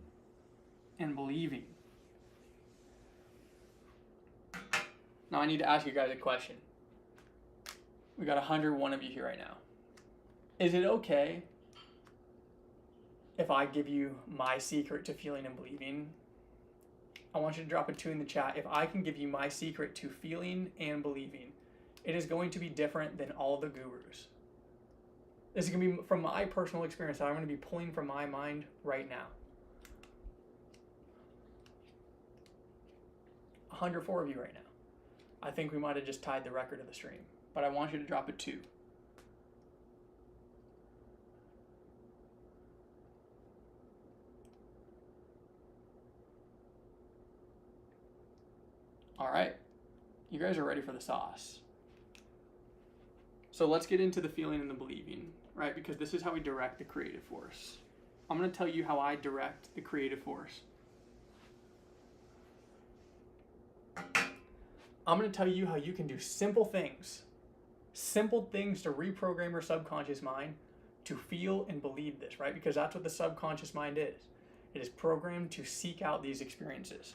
and believing. Now I need to ask you guys a question. We got 101 of you here right now. Is it okay if I give you my secret to feeling and believing? I want you to drop a 2 in the chat. If I can give you my secret to feeling and believing, it is going to be different than all the gurus. This is going to be from my personal experience that I'm going to be pulling from my mind right now. 104 of you right now. I think we might have just tied the record of the stream, but I want you to drop a 2. All right, you guys are ready for the sauce. So let's get into the feeling and the believing, right? Because this is how we direct the creative force. I'm going to tell you how I direct the creative force. I'm going to tell you how you can do simple things to reprogram your subconscious mind to feel and believe this, right? Because that's what the subconscious mind is. It is programmed to seek out these experiences.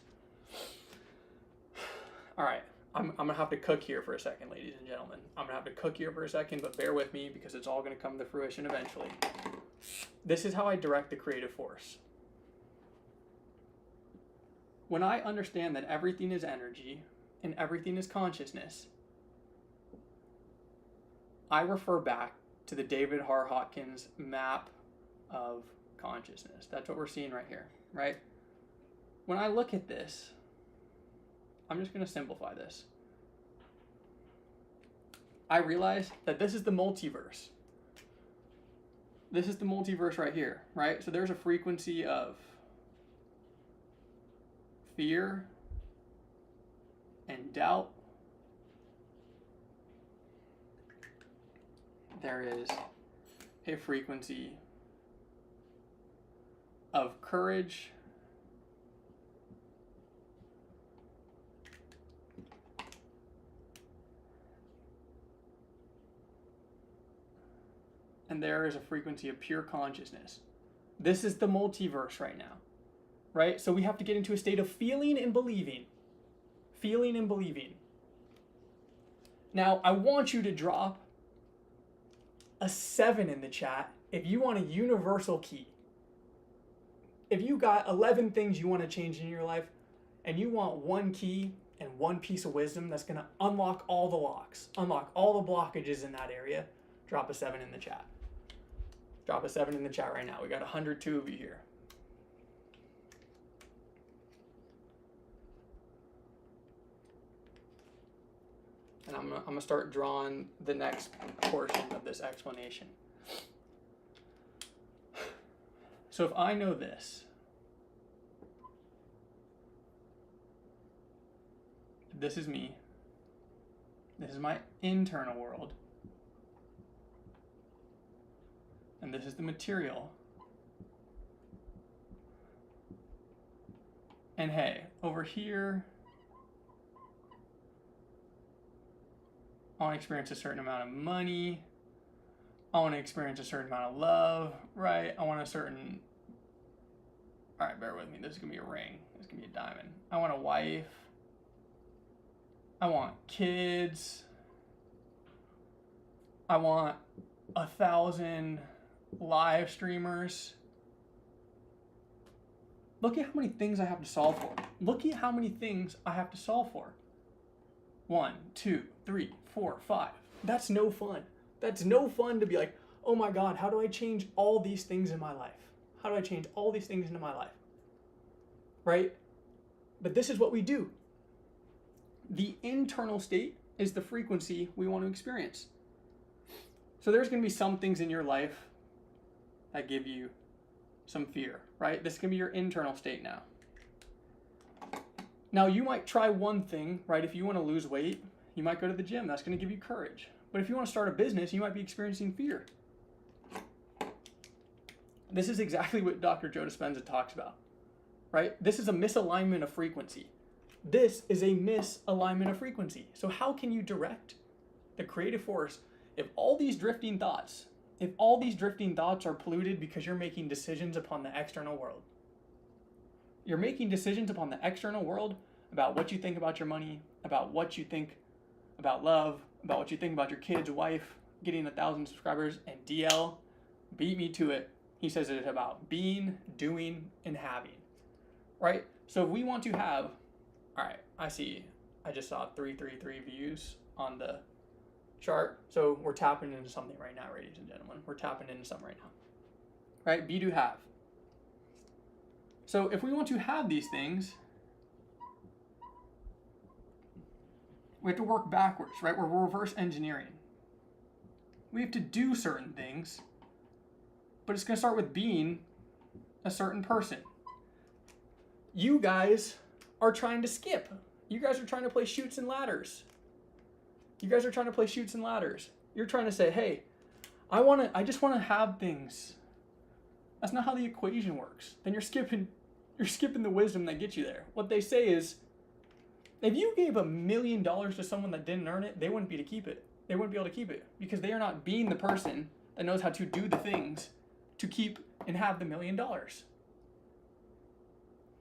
All right, I'm going to have to cook here for a second, ladies and gentlemen. I'm going to have to cook here for a second, but bear with me because it's all going to come to fruition eventually. This is how I direct the creative force. When I understand that everything is energy and everything is consciousness, I refer back to the David R. Hawkins map of consciousness. That's what we're seeing right here, right? When I look at this, I'm just going to simplify this. I realize that this is the multiverse. This is the multiverse right here, right? So there's a frequency of fear and doubt. There is a frequency of courage and there is a frequency of pure consciousness. This is the multiverse right now, right? So we have to get into a state of feeling and believing. Feeling and believing. Now, I want you to drop a 7 in the chat if you want a universal key. If you got 11 things you want to change in your life and you want one key and one piece of wisdom that's going to unlock all the locks, unlock all the blockages in that area, drop a 7 in the chat. Drop a 7 in the chat right now. We got 102 of you here. And I'm gonna start drawing the next portion of this explanation. So if I know this, This is me. This is my internal world. And this is the material. And hey, over here, I want to experience a certain amount of money. I want to experience a certain amount of love, right? I want a certain, all right, bear with me. This is going to be a ring. This is going to be a diamond. I want a wife. I want kids. I want 1,000 live streamers. Look at how many things I have to solve for. Look at how many things I have to solve for. 1, 2, 3, 4, 5. That's no fun. That's no fun to be like, oh my God, how do I change all these things in my life? How do I change all these things into my life? Right? But this is what we do. The internal state is the frequency we want to experience. So there's going to be some things in your life that give you some fear, right? This can be your internal state now. Now you might try one thing, right? If you want to lose weight, you might go to the gym. That's going to give you courage. But if you want to start a business, you might be experiencing fear. This is exactly what Dr. Joe Dispenza talks about, right? This is a misalignment of frequency. This is a misalignment of frequency. So how can you direct the creative force if all these drifting thoughts are polluted because you're making decisions upon the external world? You're making decisions upon the external world about what you think about your money, about what you think about love, about what you think about your kids, wife, getting 1,000 subscribers, and DL beat me to it. He says it's about being, doing, and having, right? So if we want to have, all right, I just saw 333 views on the chart. So we're tapping into something right now, ladies and gentlemen. We're tapping into something right now, right? Be, do, have. So if we want to have these things, we have to work backwards, right? We're reverse engineering. We have to do certain things, but it's going to start with being a certain person. You guys are trying to skip. You guys are trying to play chutes and ladders. You're trying to say, hey, I just want to have things. That's not how the equation works. Then you're skipping the wisdom that gets you there. What they say is, if you gave $1 million to someone that didn't earn it, they wouldn't be able to keep it. They wouldn't be able to keep it because they are not being the person that knows how to do the things to keep and have the $1 million.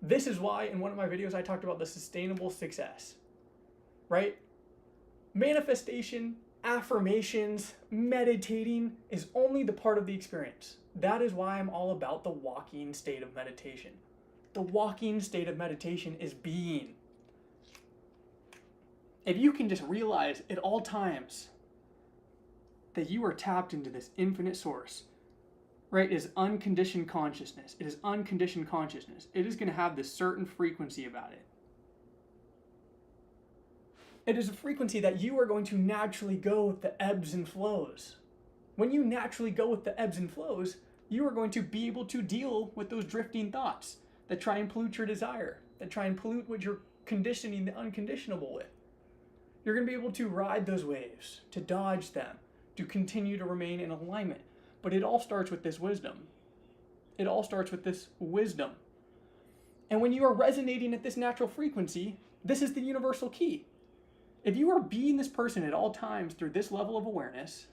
This is why in one of my videos I talked about the sustainable success, right? Manifestation, affirmations, meditating is only the part of the experience. That is why I'm all about the walking state of meditation. The walking state of meditation is being. If you can just realize at all times that you are tapped into this infinite source, right, is unconditioned consciousness. It is unconditioned consciousness. It is going to have this certain frequency about it. It is a frequency that you are going to naturally go with the ebbs and flows. When you naturally go with the ebbs and flows, you are going to be able to deal with those drifting thoughts that try and pollute your desire, that try and pollute what you're conditioning the unconditionable with. You're going to be able to ride those waves, to dodge them, to continue to remain in alignment. But it all starts with this wisdom. It all starts with this wisdom. And when you are resonating at this natural frequency, this is the universal key. If you are being this person at all times through this level of awareness,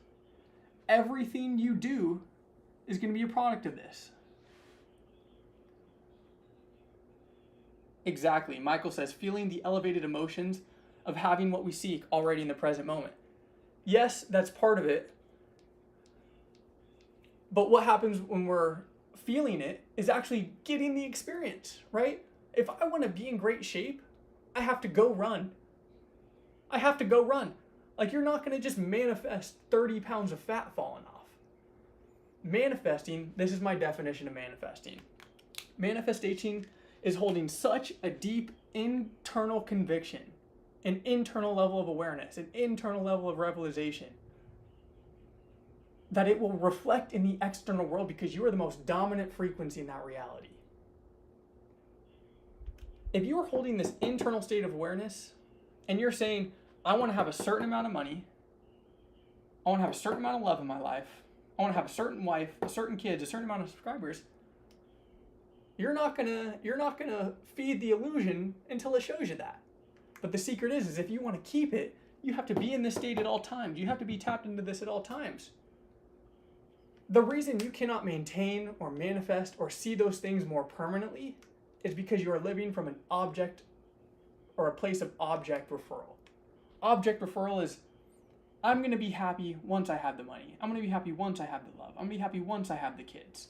everything you do is going to be a product of this. Exactly. Michael says, feeling the elevated emotions of having what we seek already in the present moment. Yes, that's part of it. But what happens when we're feeling it is actually getting the experience, right? If I want to be in great shape, I have to go run. Like, you're not going to just manifest 30 pounds of fat falling off. Manifesting, this is my definition of manifesting. Manifestation is holding such a deep internal conviction, an internal level of awareness, an internal level of realization, that it will reflect in the external world because you are the most dominant frequency in that reality. If you are holding this internal state of awareness and you're saying, I want to have a certain amount of money, I want to have a certain amount of love in my life, I want to have a certain wife, a certain kids, a certain amount of subscribers, you're not gonna feed the illusion until it shows you that. But the secret is if you want to keep it, you have to be in this state at all times. You have to be tapped into this at all times. The reason you cannot maintain or manifest or see those things more permanently is because you are living from an object or a place of object referral. Object referral is, I'm going to be happy once I have the money. I'm going to be happy once I have the love. I'm going to be happy once I have the kids.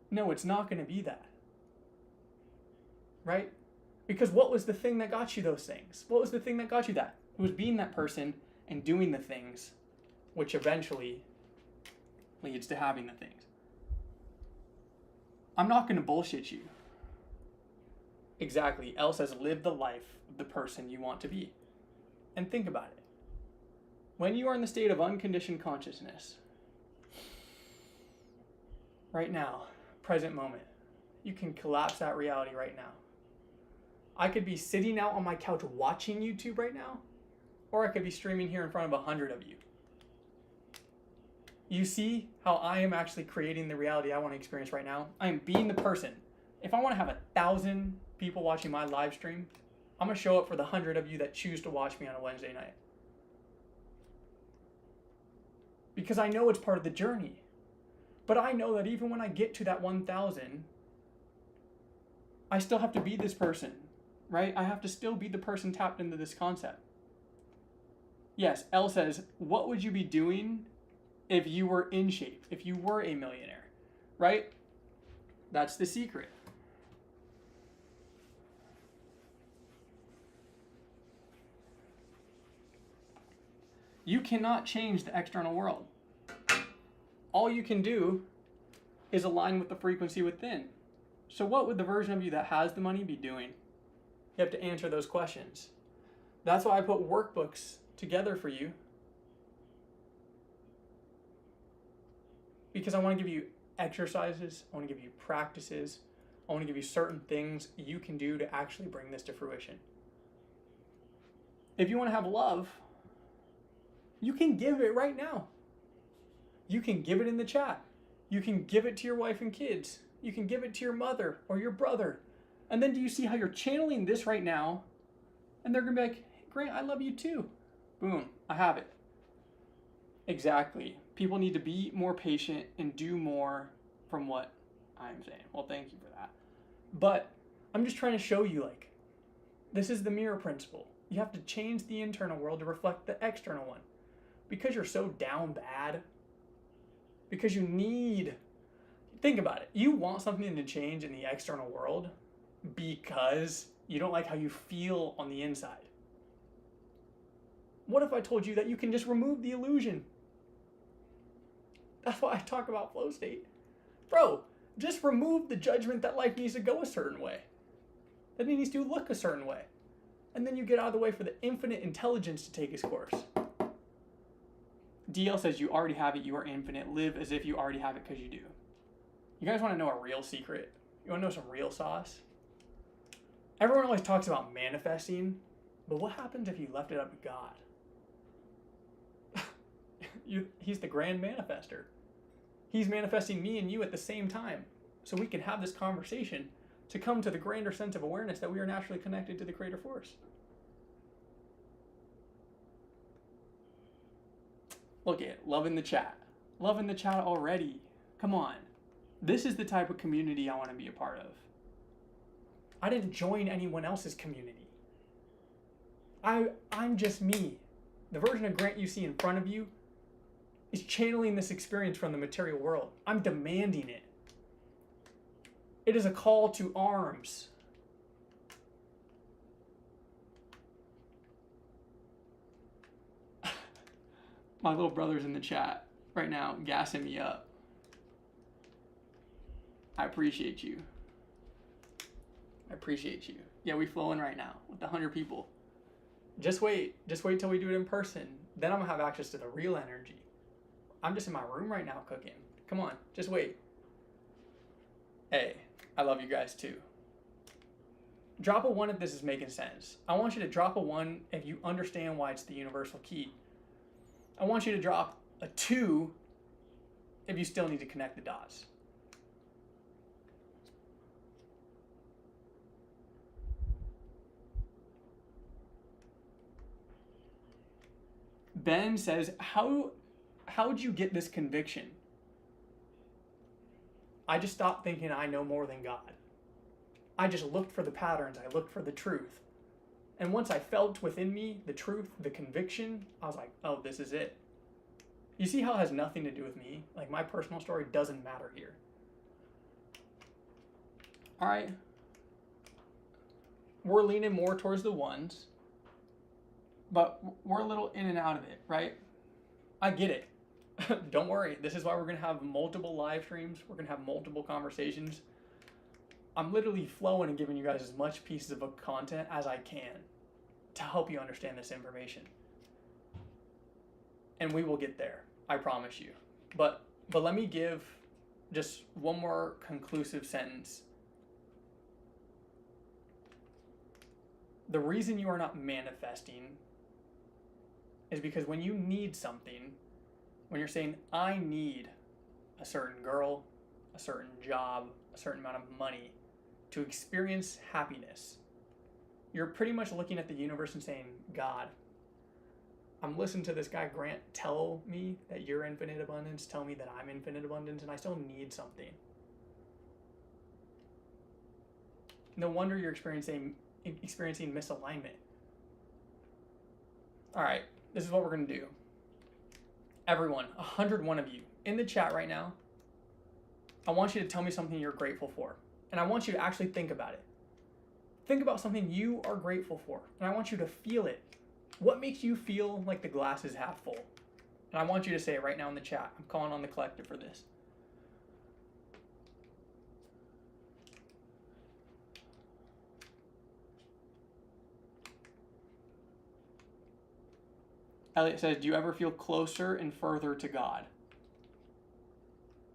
No, it's not going to be that. Right? Because what was the thing that got you those things? What was the thing that got you that? It was being that person and doing the things, which eventually leads to having the things. I'm not going to bullshit you. Exactly. Elle says, live the life of the person you want to be. And think about it. When you are in the state of unconditioned consciousness, right now, present moment, you can collapse that reality right now. I could be sitting out on my couch watching YouTube right now, or I could be streaming here in front of 100 of you. You see how I am actually creating the reality I want to experience right now? I am being the person. If I want to have 1,000 people watching my live stream, I'm going to show up for the 100 of you that choose to watch me on a Wednesday night. Because I know it's part of the journey. But I know that even when I get to that 1,000, I still have to be this person, right? I have to still be the person tapped into this concept. Yes, Elle says, what would you be doing if you were in shape, if you were a millionaire, right? That's the secret. You cannot change the external world. All you can do is align with the frequency within. So what would the version of you that has the money be doing? You have to answer those questions. That's why I put workbooks together for you. Because I want to give you exercises, I want to give you practices, I want to give you certain things you can do to actually bring this to fruition. If you want to have love, you can give it right now. You can give it in the chat. You can give it to your wife and kids. You can give it to your mother or your brother. And then do you see how you're channeling this right now? And they're going to be like, hey, Grant, I love you too. Boom, I have it. Exactly. People need to be more patient and do more from what I'm saying. Well, thank you for that. But I'm just trying to show you, like, this is the mirror principle. You have to change the internal world to reflect the external one. Because you're so down bad, because you need, think about it. You want something to change in the external world because you don't like how you feel on the inside. What if I told you that you can just remove the illusion? That's why I talk about flow state. Bro, just remove the judgment that life needs to go a certain way. That it needs to look a certain way. And then you get out of the way for the infinite intelligence to take its course. DL says you already have it, you are infinite. Live as if you already have it because you do. You guys want to know a real secret? You want to know some real sauce? Everyone always talks about manifesting, but what happens if you left it up to God? He's the grand manifester. He's manifesting me and you at the same time, so we can have this conversation to come to the grander sense of awareness that we are naturally connected to the creator force. Look at love in the chat. Love in the chat already. Come on. This is the type of community I want to be a part of. I didn't join anyone else's community. I'm just me. The version of Grant you see in front of you is channeling this experience from the material world. I'm demanding it. It is a call to arms. My little brother's in the chat right now, gassing me up. I appreciate you. I appreciate you. Yeah, we flowing right now with the 100 people. Just wait till we do it in person. Then I'm gonna have access to the real energy. I'm just in my room right now cooking. Come on, just wait. Hey, I love you guys too. Drop a 1 if this is making sense. I want you to drop a 1 if you understand why it's the universal key. I want you to drop a 2 if you still need to connect the dots. Ben says, how would you get this conviction? I just stopped thinking I know more than God. I just looked for the patterns. I looked for the truth. And once I felt within me the truth, the conviction, I was like, oh, this is it. You see how it has nothing to do with me? Like, my personal story doesn't matter here. All right. We're leaning more towards the 1s, but we're a little in and out of it, right? I get it. Don't worry. This is why we're going to have multiple live streams. We're going to have multiple conversations. I'm literally flowing and giving you guys as much pieces of content as I can to help you understand this information. And we will get there. I promise you. But let me give just one more conclusive sentence. The reason you are not manifesting is because when you need something, when you're saying, I need a certain girl, a certain job, a certain amount of money to experience happiness, you're pretty much looking at the universe and saying, God, I'm listening to this guy Grant tell me that you're infinite abundance, tell me that I'm infinite abundance, and I still need something. No wonder you're experiencing misalignment. All right, this is what we're going to do. Everyone, 101 of you in the chat right now, I want you to tell me something you're grateful for. And I want you to actually think about it. Think about something you are grateful for. And I want you to feel it. What makes you feel like the glass is half full? And I want you to say it right now in the chat. I'm calling on the collective for this. Elliot says, do you ever feel closer and further to God?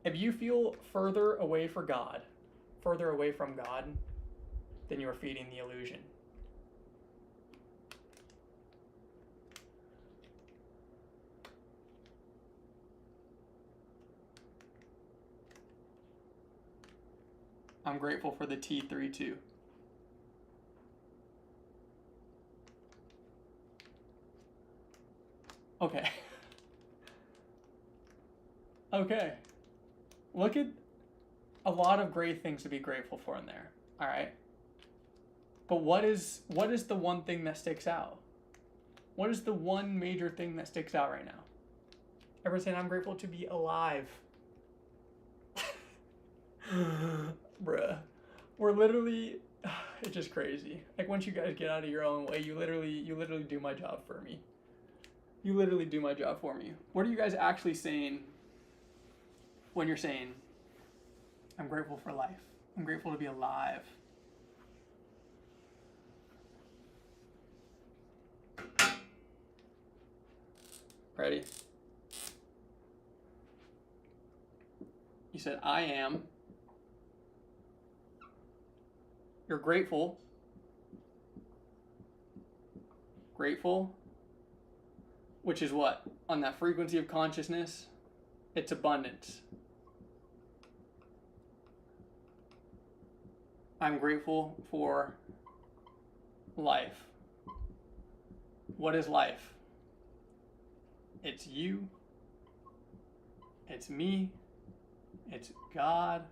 If you feel further away from God, then you are feeding the illusion. I'm grateful for the T3 too. Okay. Okay. Look at a lot of great things to be grateful for in there. All right. But what is the one thing that sticks out? What is the one major thing that sticks out right now? Everyone's saying, I'm grateful to be alive. Bruh. We're literally, it's just crazy. Like, once you guys get out of your own way, you literally do my job for me. You literally do my job for me. What are you guys actually saying when you're saying, I'm grateful for life. I'm grateful to be alive. Ready? You said, I am. You're grateful. Grateful. Which is what? On that frequency of consciousness, it's abundance. I'm grateful for life. What is life? It's you. It's me. It's God.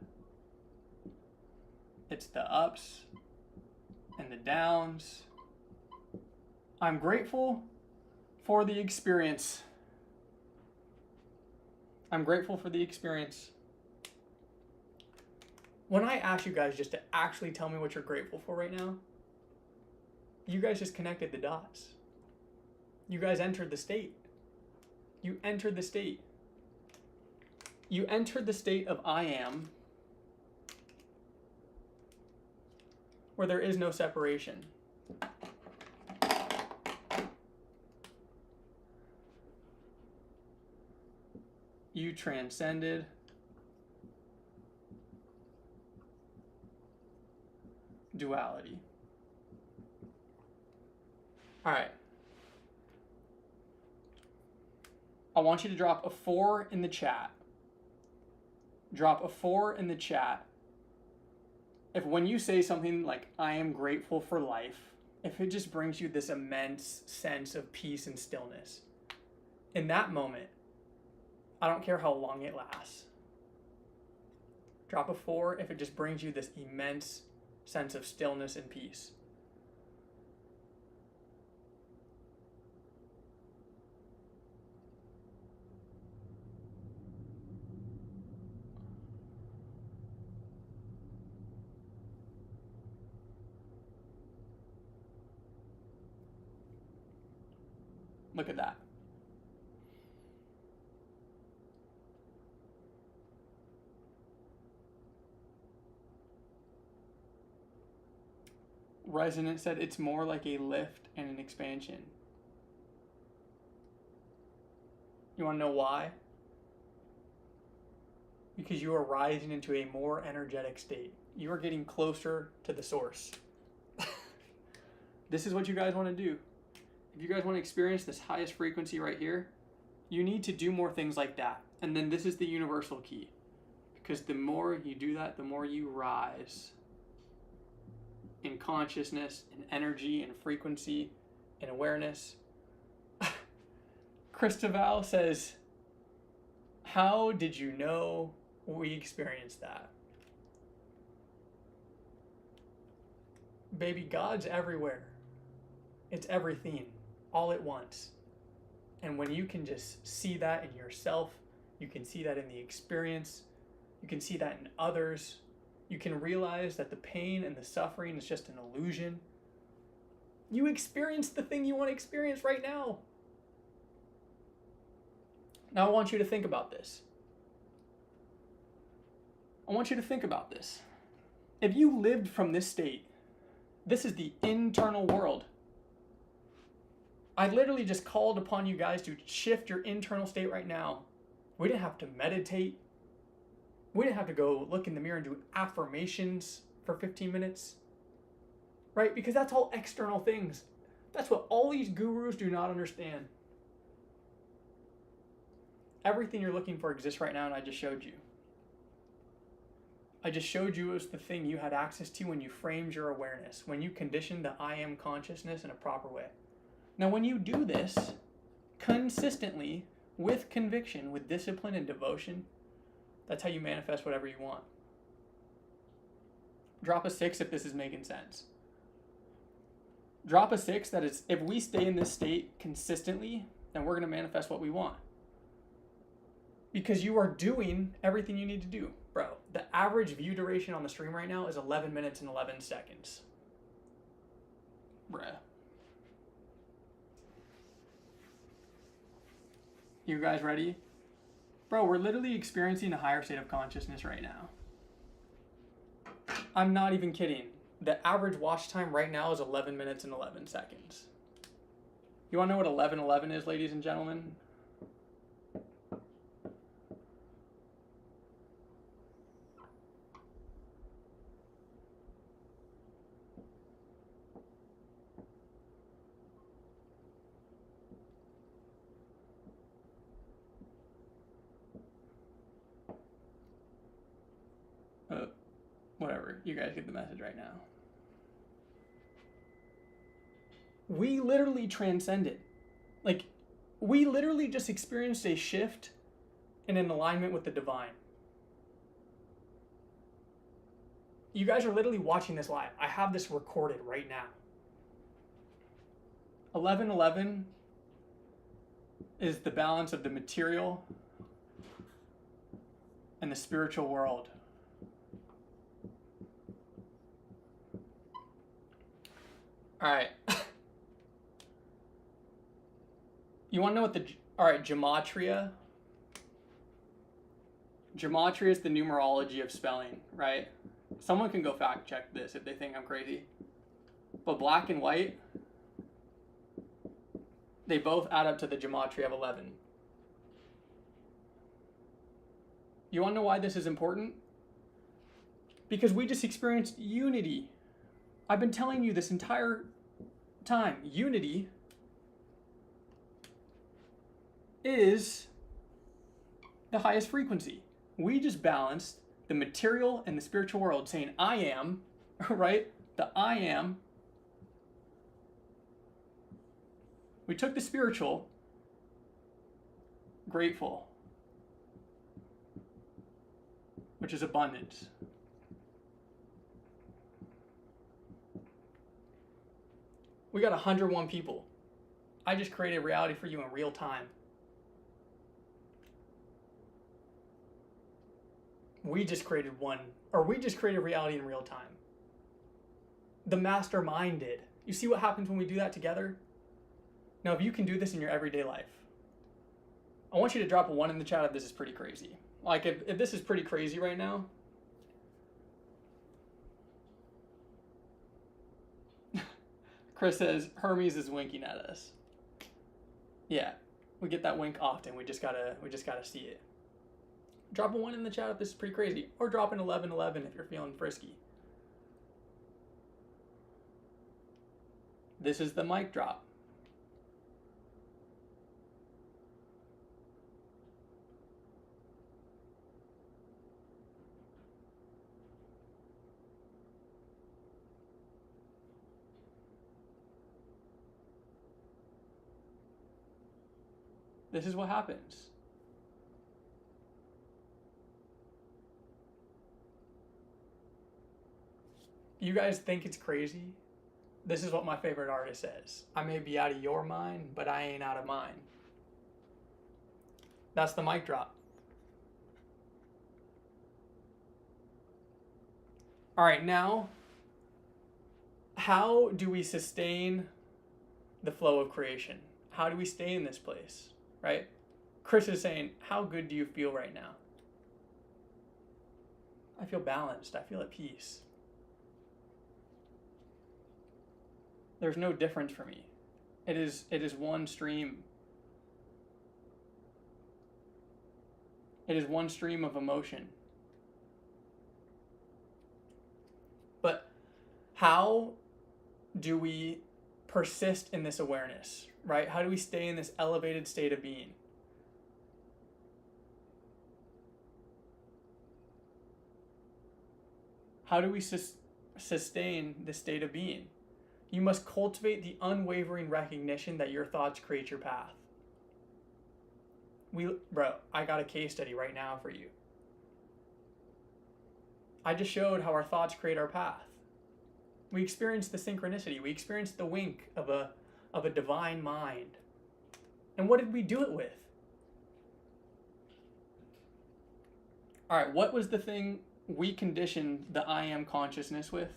It's the ups and the downs. I'm grateful for the experience. I'm grateful for the experience. When I ask you guys just to actually tell me what you're grateful for right now, you guys just connected the dots. You guys entered the state. You entered the state. You entered the state of I am, where there is no separation. You transcended duality. All right. I want you to drop a 4 in the chat. Drop a 4 in the chat. If when you say something like, I am grateful for life, if it just brings you this immense sense of peace and stillness, in that moment, I don't care how long it lasts. Drop a 4 if it just brings you this immense sense of stillness and peace. Look at that. Resonant said it's more like a lift and an expansion. You want to know why? Because you are rising into a more energetic state. You are getting closer to the source. This is what you guys want to do. If you guys want to experience this highest frequency right here, you need to do more things like that. And then this is the universal key. Because the more you do that, the more you rise in consciousness, in energy, in frequency, in awareness. Christabel says, how did you know we experienced that? Baby, God's everywhere. It's everything, all at once. And when you can just see that in yourself, you can see that in the experience, you can see that in others, you can realize that the pain and the suffering is just an illusion. You experience the thing you want to experience right now. Now I want you to think about this. I want you to think about this. If you lived from this state, this is the internal world. I literally just called upon you guys to shift your internal state right now. We didn't have to meditate. We didn't have to go look in the mirror and do affirmations for 15 minutes. Right? Because that's all external things. That's what all these gurus do not understand. Everything you're looking for exists right now, and I just showed you. I just showed you as the thing you had access to when you framed your awareness, when you conditioned the I am consciousness in a proper way. Now, when you do this consistently, with conviction, with discipline and devotion, that's how you manifest whatever you want. Drop a 6 if this is making sense. Drop a 6 that is, if we stay in this state consistently, then we're going to manifest what we want. Because you are doing everything you need to do. Bro, the average view duration on the stream right now is 11 minutes and 11 seconds. Bruh. You guys ready? Bro, we're literally experiencing a higher state of consciousness right now. I'm not even kidding. The average watch time right now is 11 minutes and 11 seconds. You want to know what 11:11 is, ladies and gentlemen? Whatever, you guys get the message right now. We literally transcended. Like, we literally just experienced a shift in an alignment with the divine. You guys are literally watching this live. I have this recorded right now. 11:11 is the balance of the material and the spiritual world. All right. You want to know what all right, gematria. Gematria is the numerology of spelling, right? Someone can go fact check this if they think I'm crazy. But black and white, they both add up to the gematria of 11. You want to know why this is important? Because we just experienced unity. I've been telling you this entire time. Unity is the highest frequency. We just balanced the material and the spiritual world, saying I am, right? The I am. We took the spiritual, grateful, which is abundance. We got 101 people. I just created reality for you in real time. We just created reality in real time. The mastermind did. You see what happens when we do that together? Now, if you can do this in your everyday life, I want you to drop a 1 in the chat if this is pretty crazy. Like, if this is pretty crazy right now. Chris says, Hermes is winking at us. Yeah, we get that wink often. We just gotta see it. Drop a 1 in the chat if this is pretty crazy. Or drop an 1111 if you're feeling frisky. This is the mic drop. This is what happens. You guys think it's crazy? This is what my favorite artist says. I may be out of your mind, but I ain't out of mine. That's the mic drop. All right, now, how do we sustain the flow of creation? How do we stay in this place, right? Chris is saying, how good do you feel right now? I feel balanced. I feel at peace. There's no difference for me. It is one stream. It is one stream of emotion. But how do we persist in this awareness, right? How do we stay in this elevated state of being? How do we sustain this state of being? You must cultivate the unwavering recognition that your thoughts create your path. Bro, I got a case study right now for you. I just showed how our thoughts create our path. We experience the synchronicity. We experience the wink of a divine mind. And what did we do it with? All right, what was the thing we conditioned the I am consciousness with?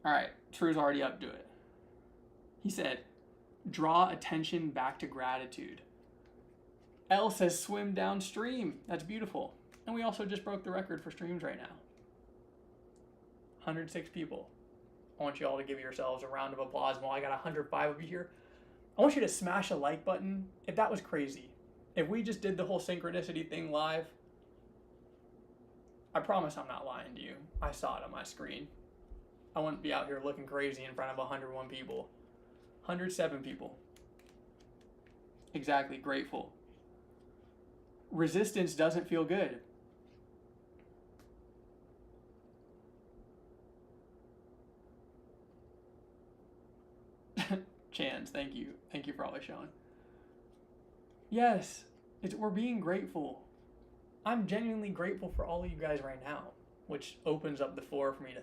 All right, True's already up to it. He said, draw attention back to gratitude. Elle says swim downstream. That's beautiful. And we also just broke the record for streams right now. 106 people. I want you all to give yourselves a round of applause while I got 105 of you here. I want you to smash a like button if that was crazy. If we just did the whole synchronicity thing live, I promise I'm not lying to you. I saw it on my screen. I wouldn't be out here looking crazy in front of 101 people. 107 people. Exactly, grateful. Resistance doesn't feel good. Chans, thank you. Thank you for always showing. Yes, we're being grateful. I'm genuinely grateful for all of you guys right now, which opens up the floor for me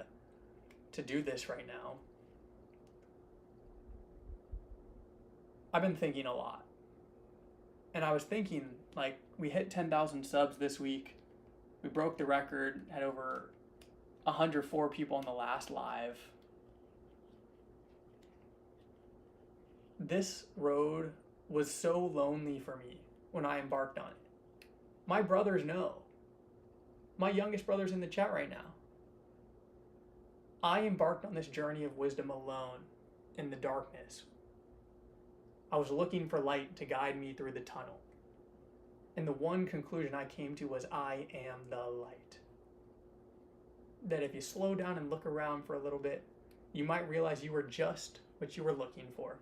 to do this right now. I've been thinking a lot. And I was thinking, like, we hit 10,000 subs this week. We broke the record, had over 104 people on the last live. This road was so lonely for me when I embarked on it. My brothers know. My youngest brother's in the chat right now. I embarked on this journey of wisdom alone in the darkness. I was looking for light to guide me through the tunnel. And the one conclusion I came to was I am the light. That if you slow down and look around for a little bit, you might realize you were just what you were looking for.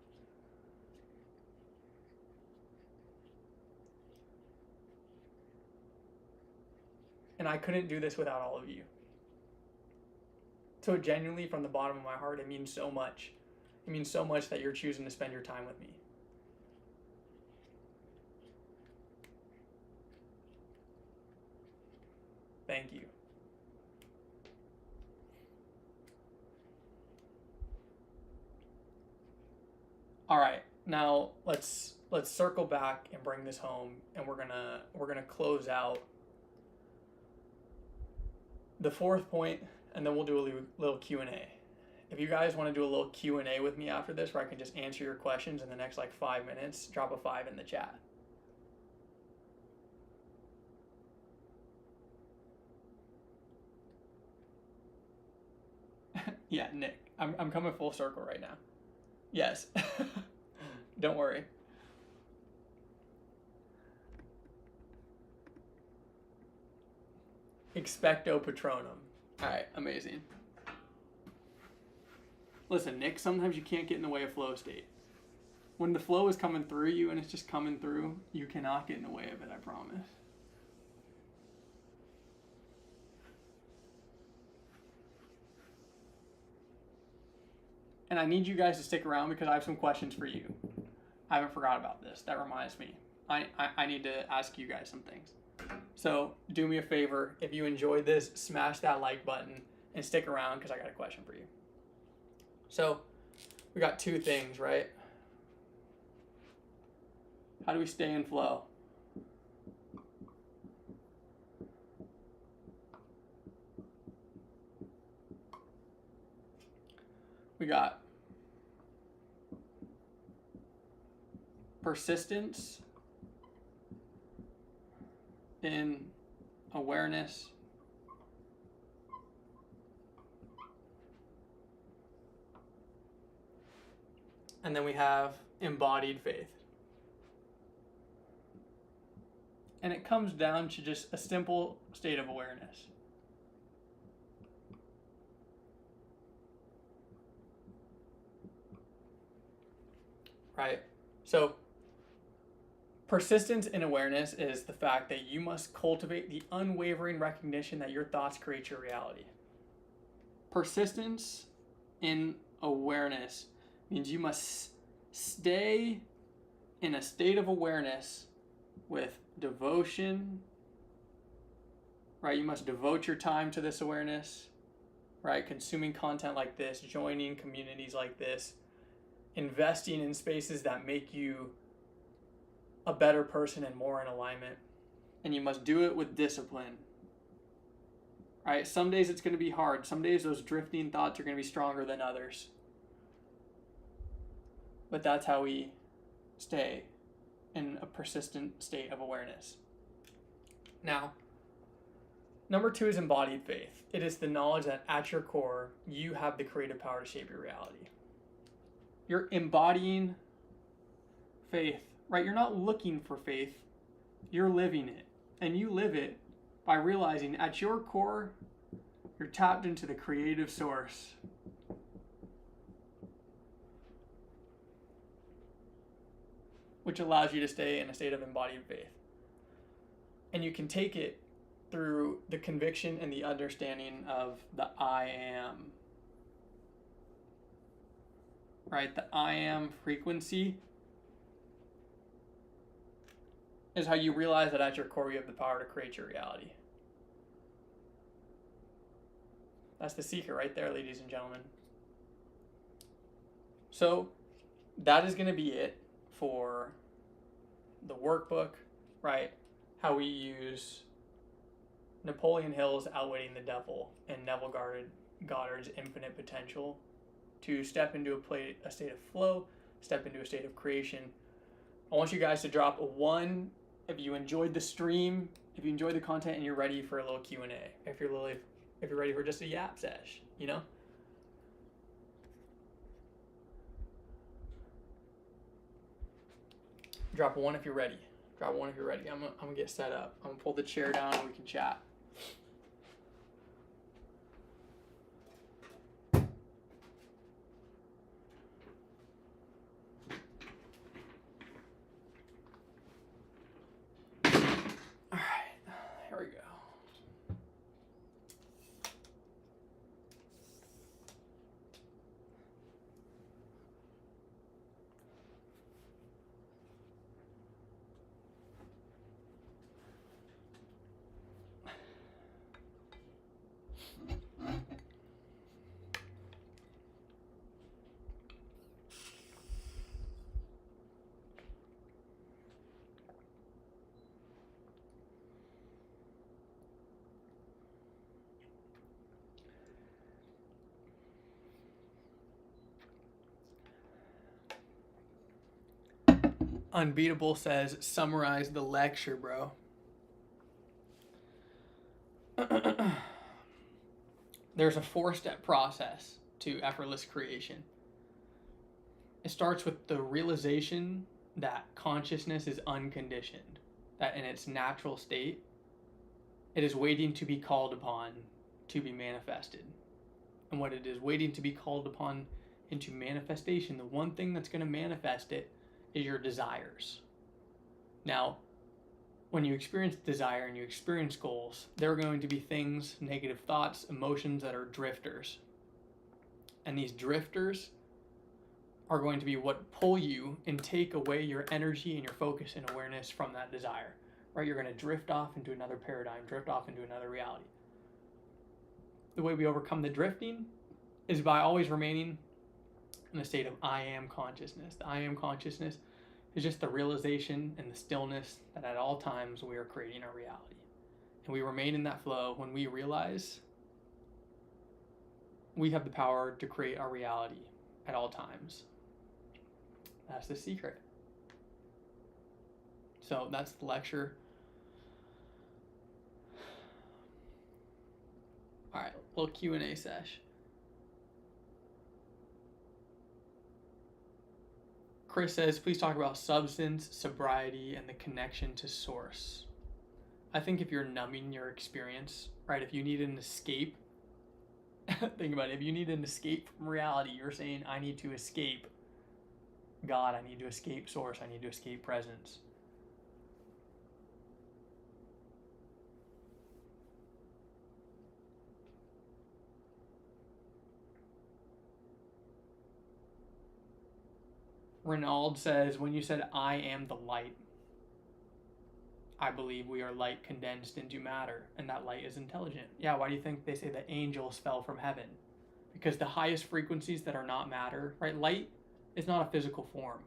And I couldn't do this without all of you. So genuinely, from the bottom of my heart, it means so much. It means so much that you're choosing to spend your time with me. Thank you. All right, now let's circle back and bring this home, and we're gonna close out the fourth point, and then we'll do a little Q&A. If you guys want to do a little Q&A with me after this, where I can just answer your questions in the next like 5 minutes, drop a 5 in the chat. Yeah, Nick, I'm coming full circle right now. Yes. Don't worry. Expecto Patronum. All right, amazing. Listen, Nick, sometimes you can't get in the way of flow state. When the flow is coming through you and it's just coming through, you cannot get in the way of it, I promise. And I need you guys to stick around because I have some questions for you. I haven't forgot about this. That reminds me. I need to ask you guys some things. So do me a favor. If you enjoyed this, smash that like button and stick around because I got a question for you. So we got 2 things, right? How do we stay in flow? We got persistence in awareness, and then we have embodied faith. And it comes down to just a simple state of awareness. Right? So persistence in awareness is the fact that you must cultivate the unwavering recognition that your thoughts create your reality. Persistence in awareness means you must stay in a state of awareness with devotion, right? You must devote your time to this awareness, right? Consuming content like this, joining communities like this, investing in spaces that make you a better person and more in alignment. And you must do it with discipline. Right? Some days it's going to be hard. Some days those drifting thoughts are going to be stronger than others. But that's how we stay in a persistent state of awareness. Now, number 2 is embodied faith. It is the knowledge that at your core, you have the creative power to shape your reality. You're embodying faith, right? You're not looking for faith, you're living it. And you live it by realizing at your core, you're tapped into the creative source. Which allows you to stay in a state of embodied faith. And you can take it through the conviction and the understanding of the I am. Right? The I am frequency is how you realize that at your core you have the power to create your reality. That's the secret right there, ladies and gentlemen. So that is going to be it for the workbook, right? How we use Napoleon Hill's Outwitting the Devil and Neville Goddard's Infinite Potential to step into a state of flow, step into a state of creation. I want you guys to drop a 1 if you enjoyed the stream, if you enjoyed the content and you're ready for a little Q&A, if you're ready for just a yap sesh, you know? Drop a 1 if you're ready. Drop 1 if you're ready. I'm gonna get set up. I'm gonna pull the chair down and we can chat. Unbeatable says, summarize the lecture, bro. There's a 4-step process to effortless creation. It starts with the realization that consciousness is unconditioned, that in its natural state, it is waiting to be called upon to be manifested. And what it is waiting to be called upon into manifestation, the one thing that's going to manifest it is your desires. Now, when you experience desire and you experience goals, there are going to be things, negative thoughts, emotions that are drifters. And these drifters are going to be what pull you and take away your energy and your focus and awareness from that desire. Right? You're going to drift off into another paradigm, drift off into another reality. The way we overcome the drifting is by always remaining in a state of I am consciousness. The I am consciousness is just the realization and the stillness that at all times we are creating our reality. And we remain in that flow when we realize we have the power to create our reality at all times. That's the secret. So that's the lecture. All right, little Q&A sesh. Chris says, please talk about substance, sobriety, and the connection to source. I think if you're numbing your experience, right, if you need an escape, think about it, if you need an escape from reality, you're saying, I need to escape God, I need to escape source, I need to escape presence. Renaud says, when you said, I am the light, I believe we are light condensed into matter, and that light is intelligent. Yeah, why do you think they say that angels fell from heaven? Because the highest frequencies that are not matter, right? Light is not a physical form,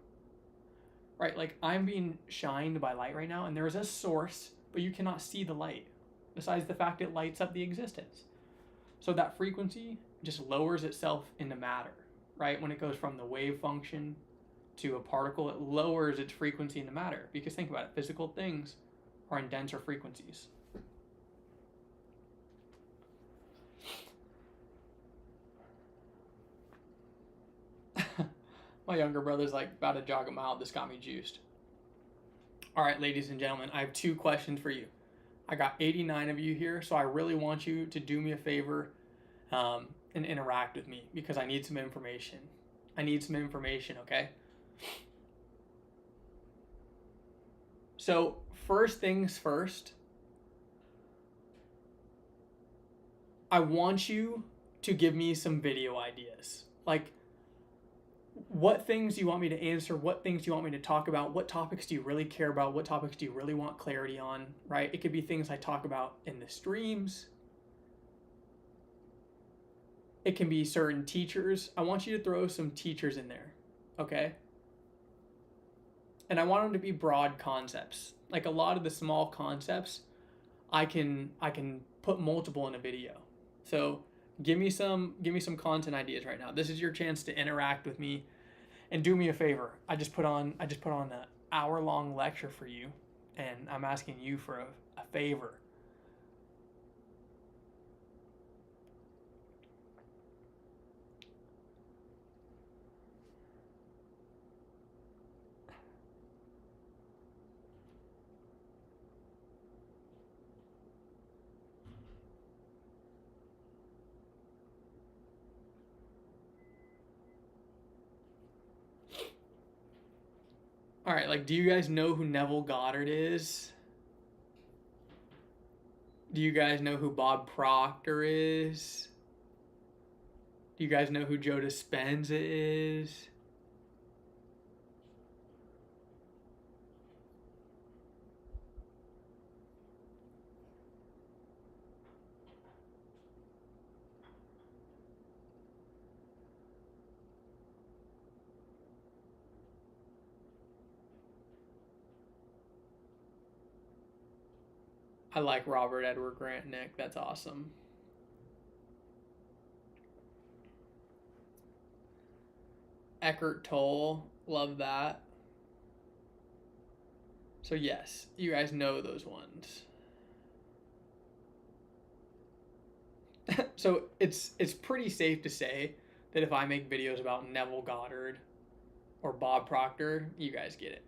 right? Like I'm being shined by light right now, and there is a source, but you cannot see the light, besides the fact it lights up the existence. So that frequency just lowers itself into matter, right? When it goes from the wave function to a particle, it lowers its frequency into matter. Because think about it, physical things are in denser frequencies. My younger brother's like about to jog a mile. This got me juiced. All right, ladies and gentlemen, I have 2 questions for you. I got 89 of you here, so I really want you to do me a favor and interact with me because I need some information. I need some information, okay? So, first things first, I want you to give me some video ideas. Like, what things do you want me to answer? What things do you want me to talk about? What topics do you really care about? What topics do you really want clarity on, right? It could be things I talk about in the streams. It can be certain teachers. I want you to throw some teachers in there, okay? And I want them to be broad concepts. Like a lot of the small concepts, I can put multiple in a video. So give me some content ideas right now. This is your chance to interact with me, and do me a favor. I just put on an hour-long lecture for you, and I'm asking you for a favor. All right, like, do you guys know who Neville Goddard is? Do you guys know who Bob Proctor is? Do you guys know who Joe Dispenza is? I like Robert Edward Grant, Nick. That's awesome. Eckhart Tolle. Love that. So yes, you guys know those ones. So it's pretty safe to say that if I make videos about Neville Goddard or Bob Proctor, you guys get it,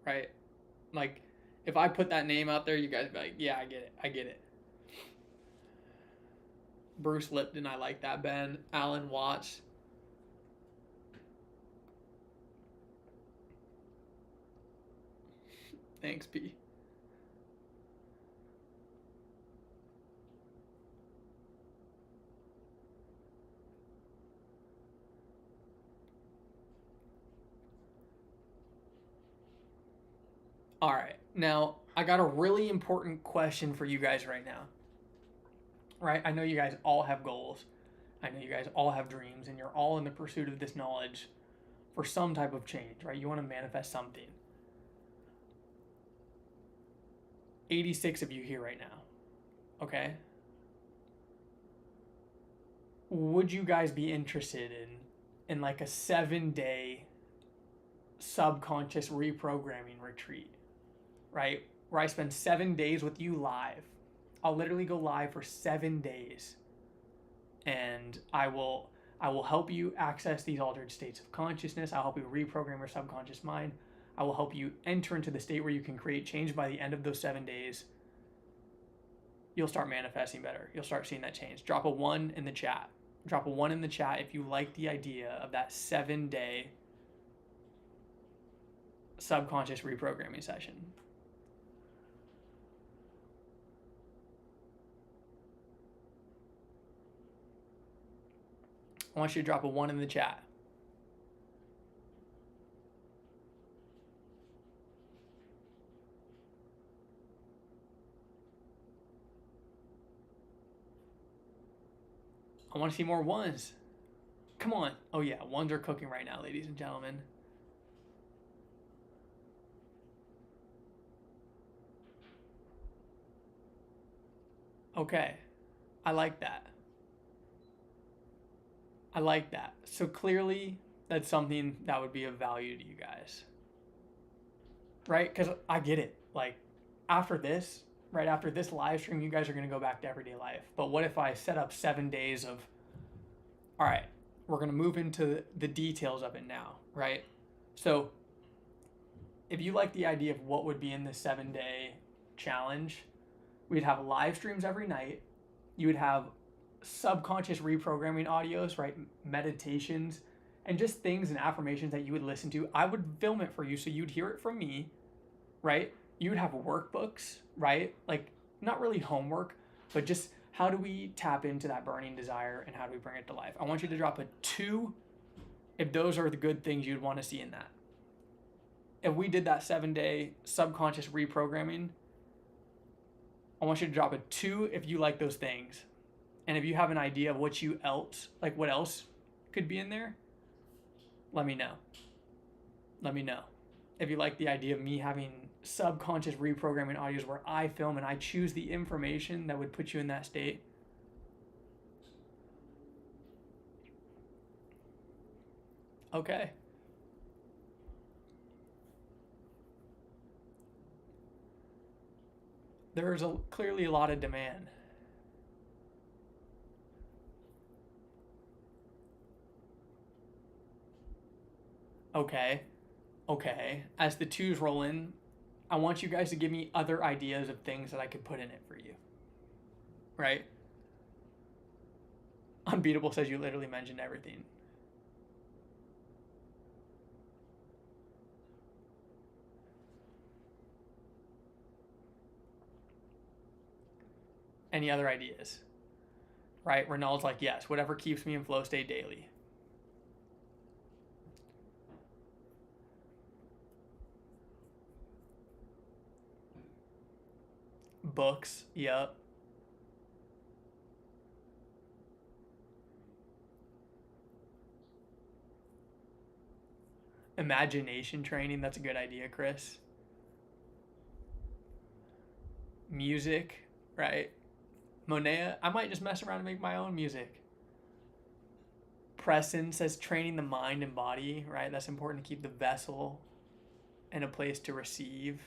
right? Like, if I put that name out there, you guys be like, yeah, I get it. Bruce Lipton, I like that, Ben. Alan Watts. Thanks, P. All right, now I got a really important question for you guys right now. Right? I know you guys all have goals. I know you guys all have dreams, and you're all in the pursuit of this knowledge for some type of change, right? You want to manifest something. 86 of you here right now, okay? Would you guys be interested in like a 7-day subconscious reprogramming retreat, right? Where I spend 7 days with you live. I'll literally go live for 7 days, and I will help you access these altered states of consciousness. I'll help you reprogram your subconscious mind. I will help you enter into the state where you can create change. By the end of those 7 days, you'll start manifesting better. You'll start seeing that change. Drop a 1 in the chat. Drop a 1 in the chat if you like the idea of that 7-day subconscious reprogramming session. I want you to drop a 1 in the chat. I want to see more 1s. Come on. Oh yeah, 1s are cooking right now, ladies and gentlemen. Okay. I like that. I like that. So clearly, that's something that would be of value to you guys. Right? Because I get it. Like, after this, right after this live stream, you guys are going to go back to everyday life. But what if I set up 7 days of, all right, we're going to move into the details of it now, right? So if you like the idea of what would be in this 7-day challenge, we'd have live streams every night. You would have subconscious reprogramming audios, right? Meditations and just things and affirmations that you would listen to. I would film it for you so you'd hear it from me, right? You would have workbooks, right? Like, not really homework, but just how do we tap into that burning desire and how do we bring it to life? I want you to drop a 2 if those are the good things you'd want to see in that. If we did that 7-day subconscious reprogramming, I want you to drop a 2 if you like those things. And if you have an idea of what else could be in there, let me know. Let me know. If you like the idea of me having subconscious reprogramming audios where I film and I choose the information that would put you in that state. Okay. There's clearly a lot of demand. Okay. As the 2s roll in, I want you guys to give me other ideas of things that I could put in it for you. Right? Unbeatable says you literally mentioned everything. Any other ideas? Right? Renald's like, yes, whatever keeps me in flow state daily. Books, yep. Imagination training, that's a good idea, Chris. Music, right? Monea, I might just mess around and make my own music. Preston says training the mind and body, right? That's important to keep the vessel in a place to receive.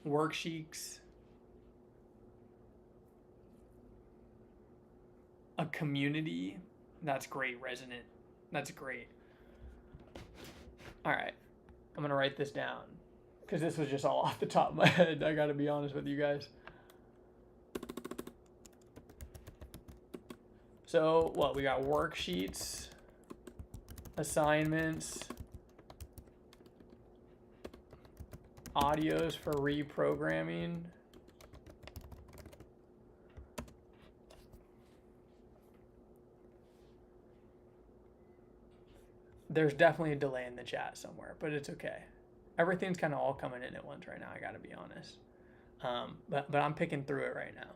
worksheets, a community. That's great, Resonant. That's great. All right, I'm gonna write this down because this was just all off the top of my head. I gotta be honest with you guys. So what, we got worksheets, assignments, audios for reprogramming, there's definitely a delay in the chat somewhere, but it's okay. Everything's kind of all coming in at once right now, I gotta be honest. But I'm picking through it right now.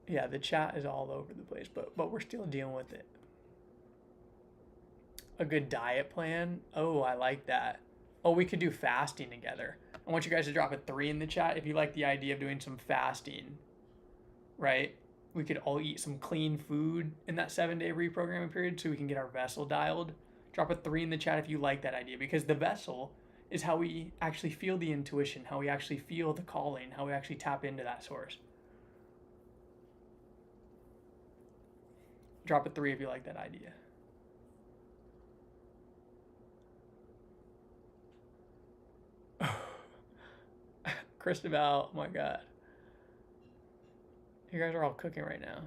Yeah, the chat is all over the place, but we're still dealing with it. A good diet plan. Oh, I like that. Oh, we could do fasting together. I want you guys to drop a 3 in the chat if you like the idea of doing some fasting, right? We could all eat some clean food in that 7-day reprogramming period so we can get our vessel dialed. Drop a 3 in the chat if you like that idea, because the vessel is how we actually feel the intuition, how we actually feel the calling, how we actually tap into that source. Drop a 3 if you like that idea. Christabel, oh my God. You guys are all cooking right now.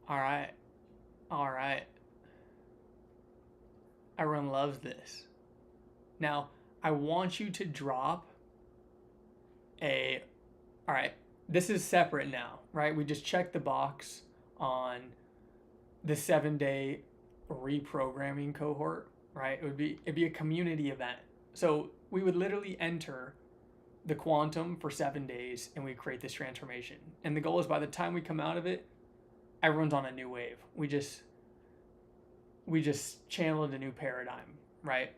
All right. All right. Everyone loves this. Now, I want you to drop a, all right, this is separate now, right? We just checked the box on the 7-day reprogramming cohort, right? It'd be a community event. So we would literally enter the quantum for 7 days and we create this transformation. And the goal is by the time we come out of it, everyone's on a new wave. We just channeled a new paradigm, right?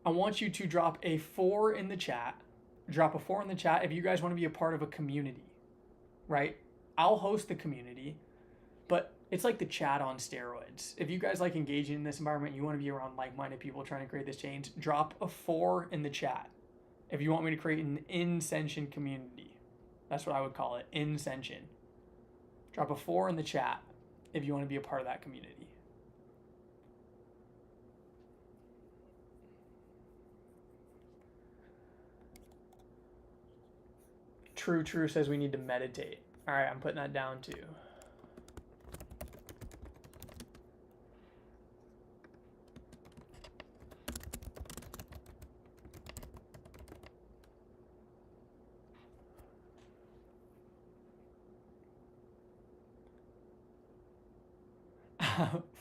I want you to drop a 4 in the chat. Drop a 4 in the chat if you guys want to be a part of a community, right? I'll host the community, but it's like the chat on steroids. If you guys like engaging in this environment, you want to be around like-minded people trying to create this change, drop a 4 in the chat. If you want me to create an Inscension community, that's what I would call it, Inscension. Drop a 4 in the chat if you want to be a part of that community. True says we need to meditate. All right, I'm putting that down too.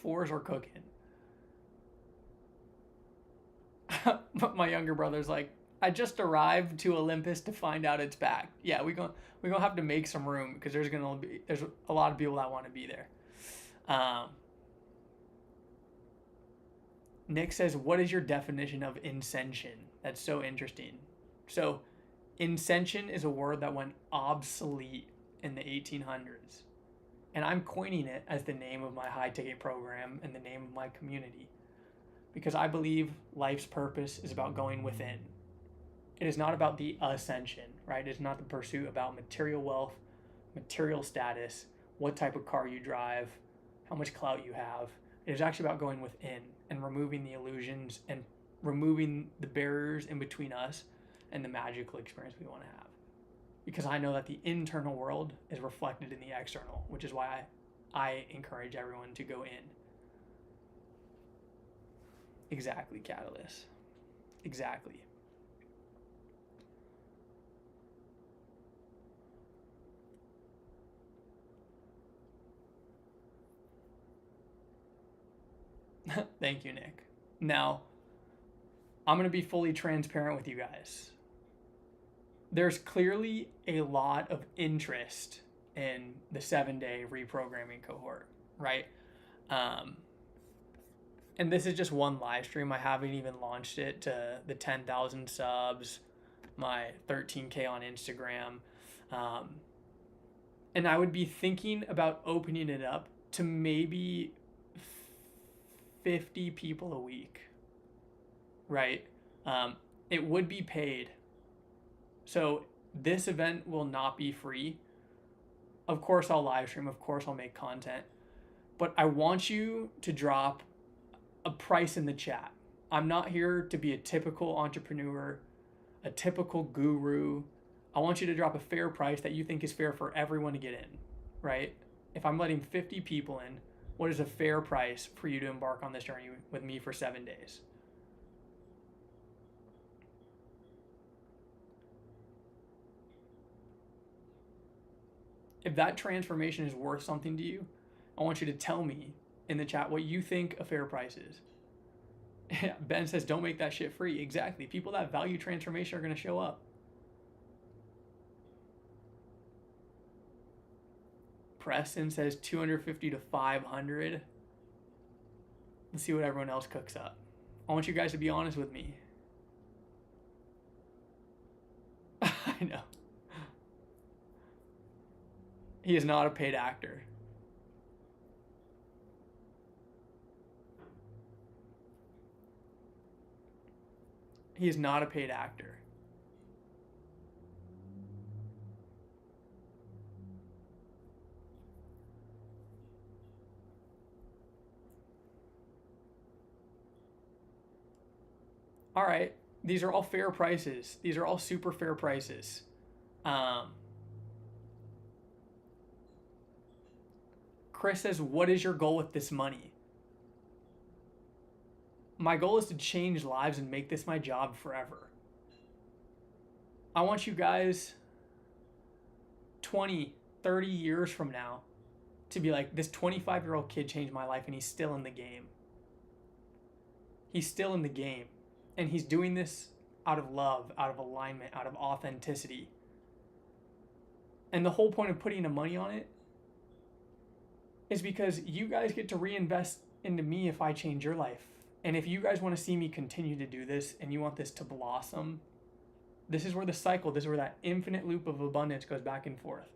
Fours are cooking. But my younger brother's like, I just arrived to Olympus to find out it's back. Yeah, we're gonna have to make some room because there's a lot of people that want to be there. Nick says, what is your definition of Inscension? That's so interesting. So Inscension is a word that went obsolete in the 1800s. And I'm coining it as the name of my high ticket program and the name of my community. Because I believe life's purpose is about going within. It is not about the ascension, right? It's not the pursuit about material wealth, material status, what type of car you drive, how much clout you have. It is actually about going within and removing the illusions and removing the barriers in between us and the magical experience we want to have. Because I know that the internal world is reflected in the external, which is why I encourage everyone to go in. Exactly, Catalyst. Exactly. Thank you, Nick. Now, I'm going to be fully transparent with you guys. there's clearly a lot of interest in the 7-day reprogramming cohort, right? And this is just one live stream. I haven't even launched it to the 10,000 subs, my 13K on Instagram. And I would be thinking about opening it up to maybe 50 people a week, right? It would be paid. So this event will not be free. Of course I'll live stream, of course I'll make content, but I want you to drop a price in the chat. I'm not here to be a typical entrepreneur, a typical guru. I want you to drop a fair price that you think is fair for everyone to get in, right? If I'm letting 50 people in, what is a fair price for you to embark on this journey with me for 7 days? If that transformation is worth something to you, I want you to tell me in the chat what you think a fair price is. Ben says, don't make that shit free. Exactly. People that value transformation are going to show up. Preston says 250 to 500. Let's see what everyone else cooks up. I want you guys to be honest with me. I know. He is not a paid actor. He is not a paid actor. All right, these are all fair prices. These are all super fair prices. Chris says, what is your goal with this money? My goal is to change lives and make this my job forever. I want you guys 20, 30 years from now to be like, this 25-year-old kid changed my life and he's still in the game. He's still in the game. And he's doing this out of love, out of alignment, out of authenticity. And the whole point of putting the money on it is because you guys get to reinvest into me if I change your life. And if you guys want to see me continue to do this and you want this to blossom, this is where the cycle, this is where that infinite loop of abundance goes back and forth.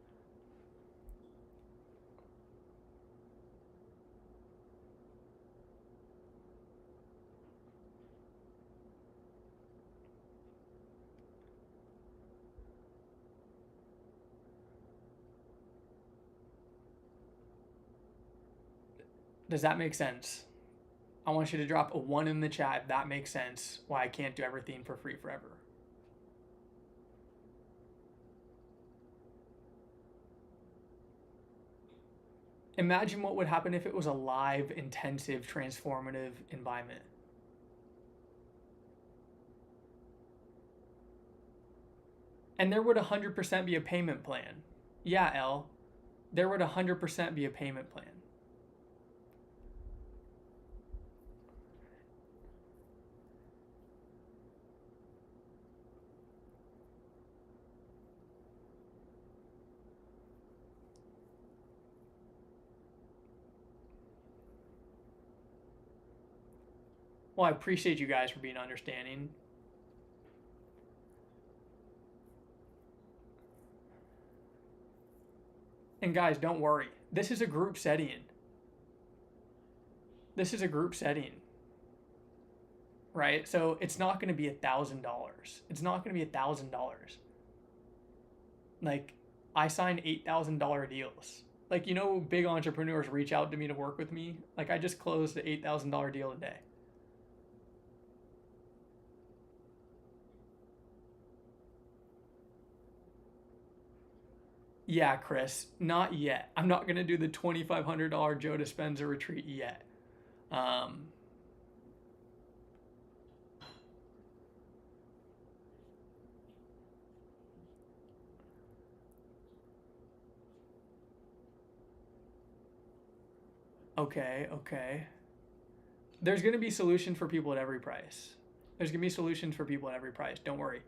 Does that make sense? I want you to drop a 1 in the chat if that makes sense, why I can't do everything for free forever. Imagine what would happen if it was a live, intensive, transformative environment. And there would 100% be a payment plan. Yeah, L. There would 100% be a payment plan. Well, I appreciate you guys for being understanding. And guys, don't worry. This is a group setting. This is a group setting. Right? So it's not going to be $1,000. It's not going to be $1,000. Like, I sign $8,000 deals. Like, you know, big entrepreneurs reach out to me to work with me. Like, I just closed an $8,000 deal today. Yeah, Chris, not yet. I'm not going to do the $2,500 Joe Dispenza retreat yet. Okay. There's going to be solutions for people at every price. There's going to be solutions for people at every price. Don't worry.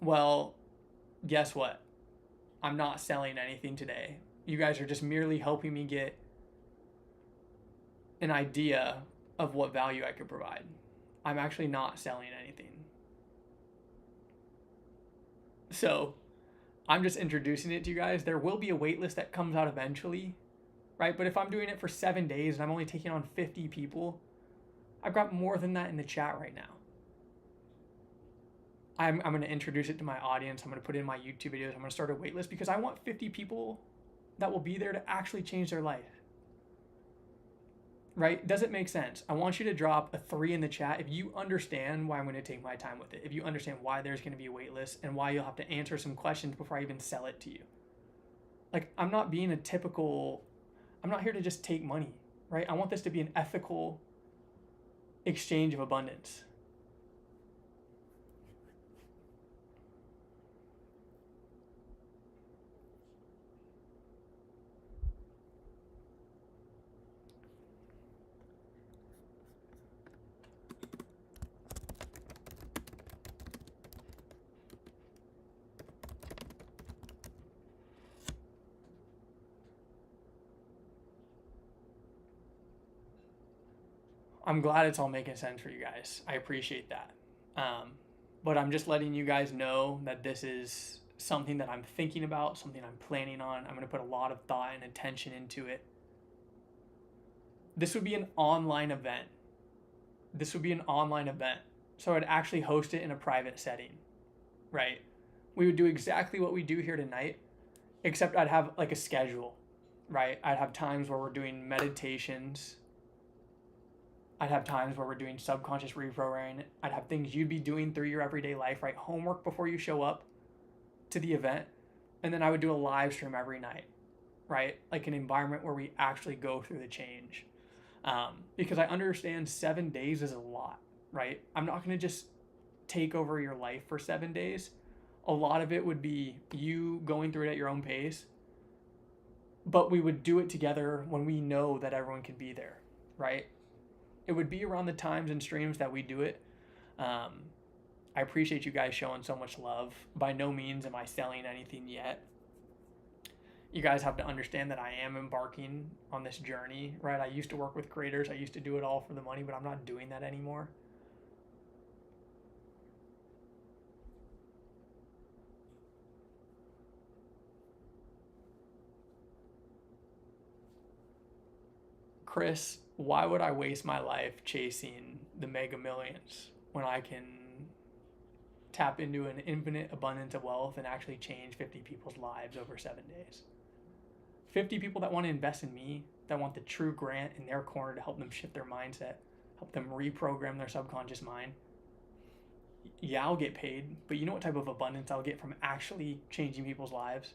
Well, guess what? I'm not selling anything today. You guys are just merely helping me get an idea of what value I could provide. I'm actually not selling anything. So I'm just introducing it to you guys. There will be a wait list that comes out eventually, right? But if I'm doing it for 7 days and I'm only taking on 50 people, I've got more than that in the chat right now. I'm going to introduce it to my audience. I'm going to put it in my YouTube videos. I'm going to start a wait list because I want 50 people that will be there to actually change their life. Right? Does it make sense? I want you to drop a 3 in the chat if you understand why I'm going to take my time with it. If you understand why there's going to be a wait list and why you'll have to answer some questions before I even sell it to you. Like, I'm not being I'm not here to just take money, right? I want this to be an ethical exchange of abundance. I'm glad it's all making sense for you guys. I appreciate that. But I'm just letting you guys know that this is something that I'm thinking about, something I'm planning on. I'm going to put a lot of thought and attention into it. This would be an online event. So I'd actually host it in a private setting, right? We would do exactly what we do here tonight, except I'd have like a schedule, right? I'd have times where we're doing meditations. I'd have times where we're doing subconscious reprogramming. I'd have things you'd be doing through your everyday life, right? Homework before you show up to the event. And then I would do a live stream every night, right? Like an environment where we actually go through the change. Because I understand 7 days is a lot, right? I'm not going to just take over your life for 7 days. A lot of it would be you going through it at your own pace. But we would do it together when we know that everyone can be there, right? It would be around the times and streams that we do it. I appreciate you guys showing so much love. By no means am I selling anything yet. You guys have to understand that I am embarking on this journey, right? I used to work with creators. I used to do it all for the money, but I'm not doing that anymore. Chris, why would I waste my life chasing the mega millions when I can tap into an infinite abundance of wealth and actually change 50 people's lives over 7 days? 50 people that want to invest in me, that want the true grant in their corner to help them shift their mindset, help them reprogram their subconscious mind. Yeah, I'll get paid, but you know what type of abundance I'll get from actually changing people's lives?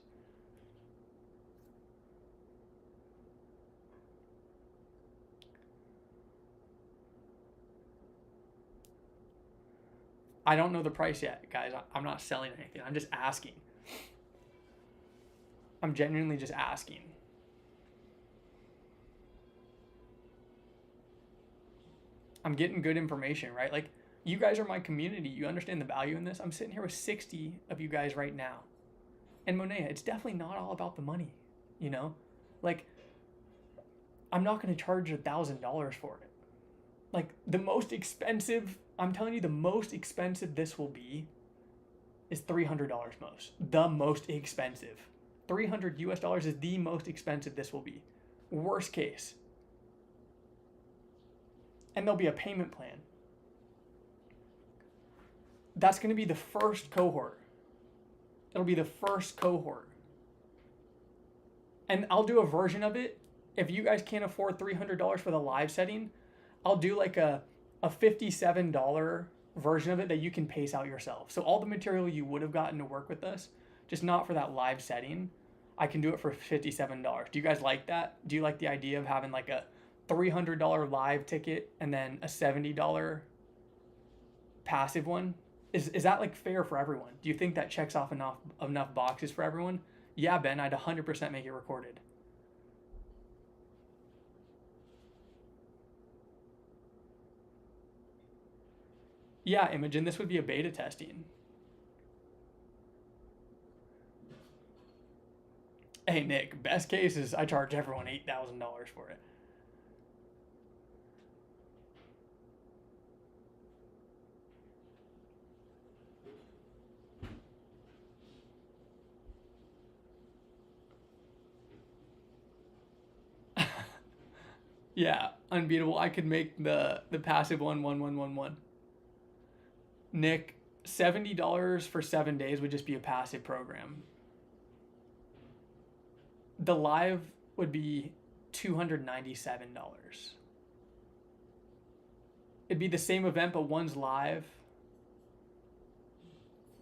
I don't know the price yet, guys. I'm not selling anything. I'm just asking. I'm genuinely just asking. I'm getting good information, right? Like, you guys are my community. You understand the value in this. I'm sitting here with 60 of you guys right now. And Monea, it's definitely not all about the money, you know? Like, I'm not going to charge $1,000 for it. Like, the most expensive, I'm telling you, the most expensive this will be is $300 most. The most expensive. $300 US is the most expensive this will be. Worst case. And there'll be a payment plan. That's going to be the first cohort. It'll be the first cohort. And I'll do a version of it. If you guys can't afford $300 for the live setting, I'll do like a $57 version of it that you can pace out yourself. So all the material you would have gotten to work with us, just not for that live setting, I can do it for $57. Do you guys like that? Do you like the idea of having like a $300 live ticket and then a $70 passive one? Is that like fair for everyone? Do you think that checks off enough boxes for everyone? Yeah, Ben, I'd 100% make it recorded. Yeah, Imogen, this would be a beta testing. Hey, Nick, best case is I charge everyone $8,000 for it. Yeah, unbeatable. I could make the passive one. Nick, $70 for 7 days would just be a passive program. The live would be $297. It'd be the same event, but one's live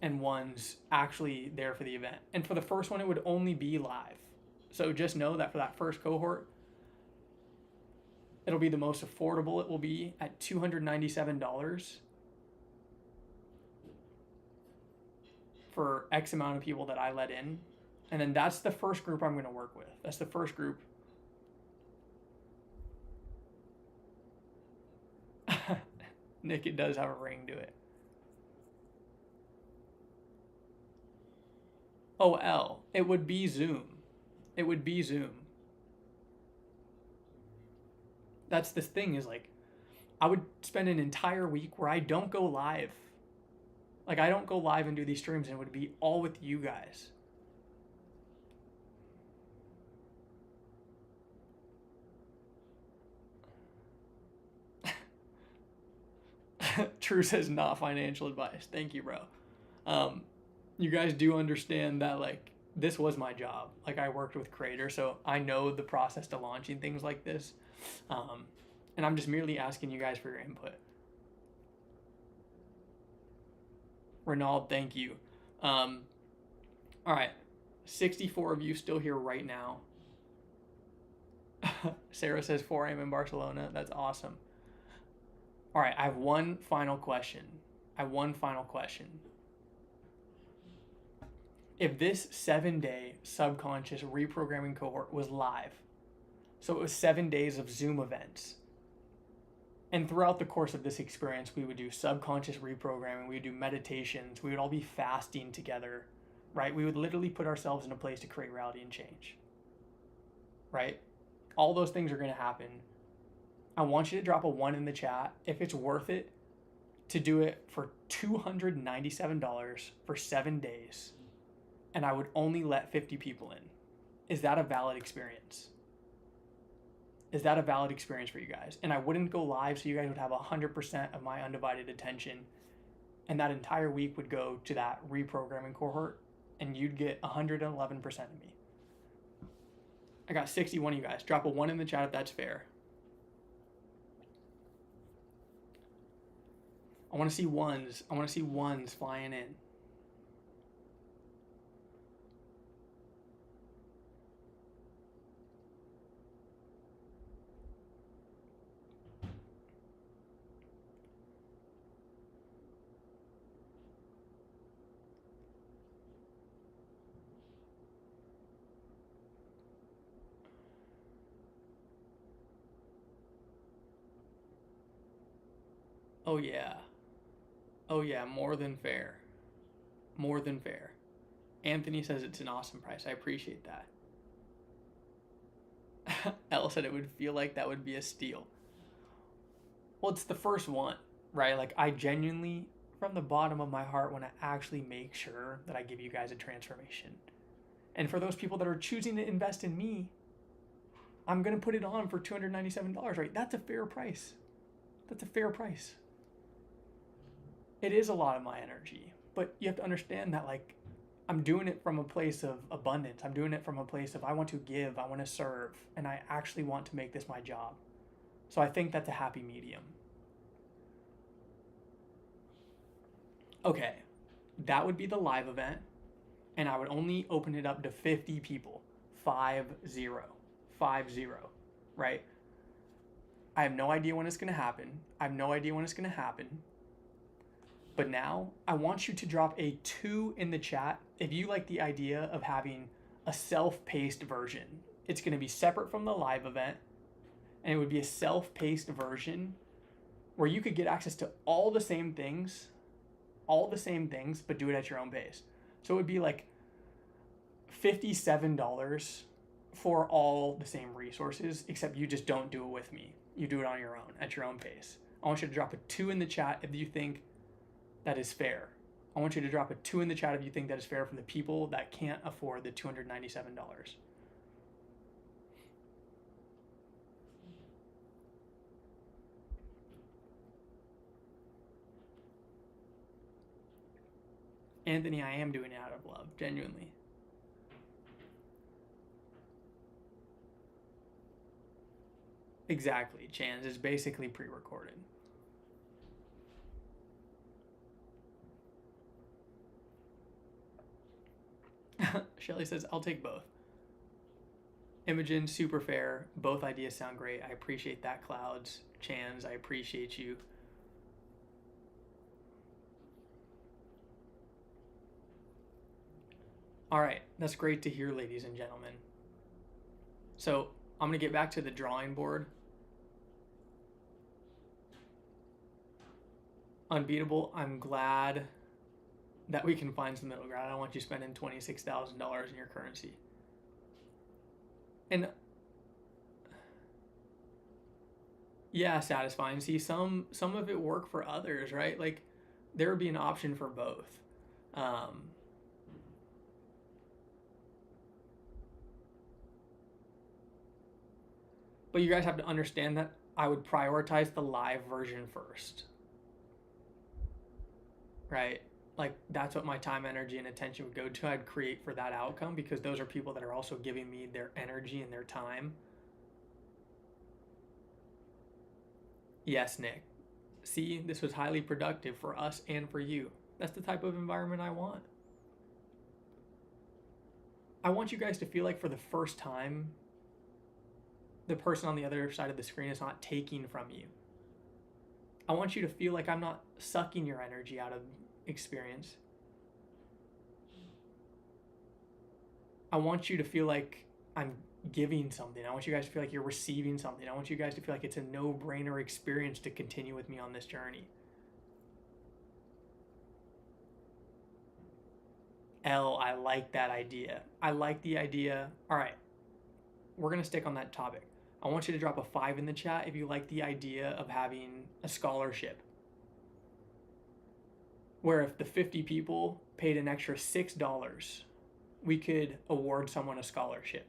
and one's actually there for the event. And for the first one, it would only be live. So just know that for that first cohort, it'll be the most affordable. It will be at $297 for X amount of people that I let in. And then that's the first group I'm going to work with. That's the first group. Nick, it does have a ring to it. OL, it would be Zoom. It would be Zoom. That's the thing is like, I would spend an entire week where I don't go live. Like I don't go live and do these streams, and it would be all with you guys. True says not financial advice. Thank you, bro. You guys do understand that like this was my job. Like I worked with creators, so I know the process to launching things like this. And I'm just merely asking you guys for your input. Renald, thank you. All right, 64 of you still here right now. Sarah says 4 a.m. in Barcelona. That's awesome. All right, I have one final question. If this 7-day subconscious reprogramming cohort was live, so it was 7 days of Zoom events, and throughout the course of this experience, we would do subconscious reprogramming, we would do meditations, we would all be fasting together, right? We would literally put ourselves in a place to create reality and change, right? All those things are going to happen. I want you to drop a 1 in the chat if it's worth it to do it for $297 for 7 days, and I would only let 50 people in. Is that a valid experience? Is that a valid experience for you guys? And I wouldn't go live, so you guys would have 100% of my undivided attention, and that entire week would go to that reprogramming cohort, and you'd get 111% of me. I got 61 of you guys. Drop a 1 in the chat if that's fair. I want to see ones. I want to see ones flying in. Oh yeah. Oh yeah, more than fair. More than fair. Anthony says it's an awesome price. I appreciate that. Elle said it would feel like that would be a steal. Well, it's the first one, right? Like I genuinely, from the bottom of my heart, want to actually make sure that I give you guys a transformation. And for those people that are choosing to invest in me, I'm going to put it on for $297, right? That's a fair price. That's a fair price. It is a lot of my energy, but you have to understand that like I'm doing it from a place of abundance. I'm doing it from a place of I want to give, I want to serve, and I actually want to make this my job. So I think that's a happy medium. Okay, that would be the live event, and I would only open it up to 50 people. 50, right? I have no idea when it's going to happen. But now I want you to drop a 2 in the chat if you like the idea of having a self-paced version. It's going to be separate from the live event, and it would be a self-paced version where you could get access to all the same things, but do it at your own pace. So it would be like $57 for all the same resources, except you just don't do it with me. You do it on your own, at your own pace. I want you to drop a 2 in the chat if you think that is fair. I want you to drop a 2 in the chat if you think that is fair for the people that can't afford the $297. Anthony, I am doing it out of love, genuinely. Exactly, Chans is basically pre-recorded. Shelly says, I'll take both. Imogen, super fair. Both ideas sound great. I appreciate that, Clouds. Chans, I appreciate you. All right, that's great to hear, ladies and gentlemen. So I'm going to get back to the drawing board. Unbeatable, I'm glad that we can find some middle ground. I don't want you spending $26,000 in your currency. And yeah, satisfying. See, some of it work for others, right? Like there would be an option for both. But you guys have to understand that I would prioritize the live version first. Right? Like that's what my time, energy, and attention would go to. I'd create for that outcome because those are people that are also giving me their energy and their time. Yes, Nick. See, this was highly productive for us and for you. That's the type of environment I want. I want you guys to feel like for the first time, the person on the other side of the screen is not taking from you. I want you to feel like I'm not sucking your energy out of experience. I want you to feel like I'm giving something. I want you guys to feel like you're receiving something. I want you guys to feel like it's a no-brainer experience to continue with me on this journey. L, I like that idea. I like the idea. All right, we're going to stick on that topic. I want you to drop a 5 in the chat if you like the idea of having a scholarship. Where if the 50 people paid an extra $6, we could award someone a scholarship.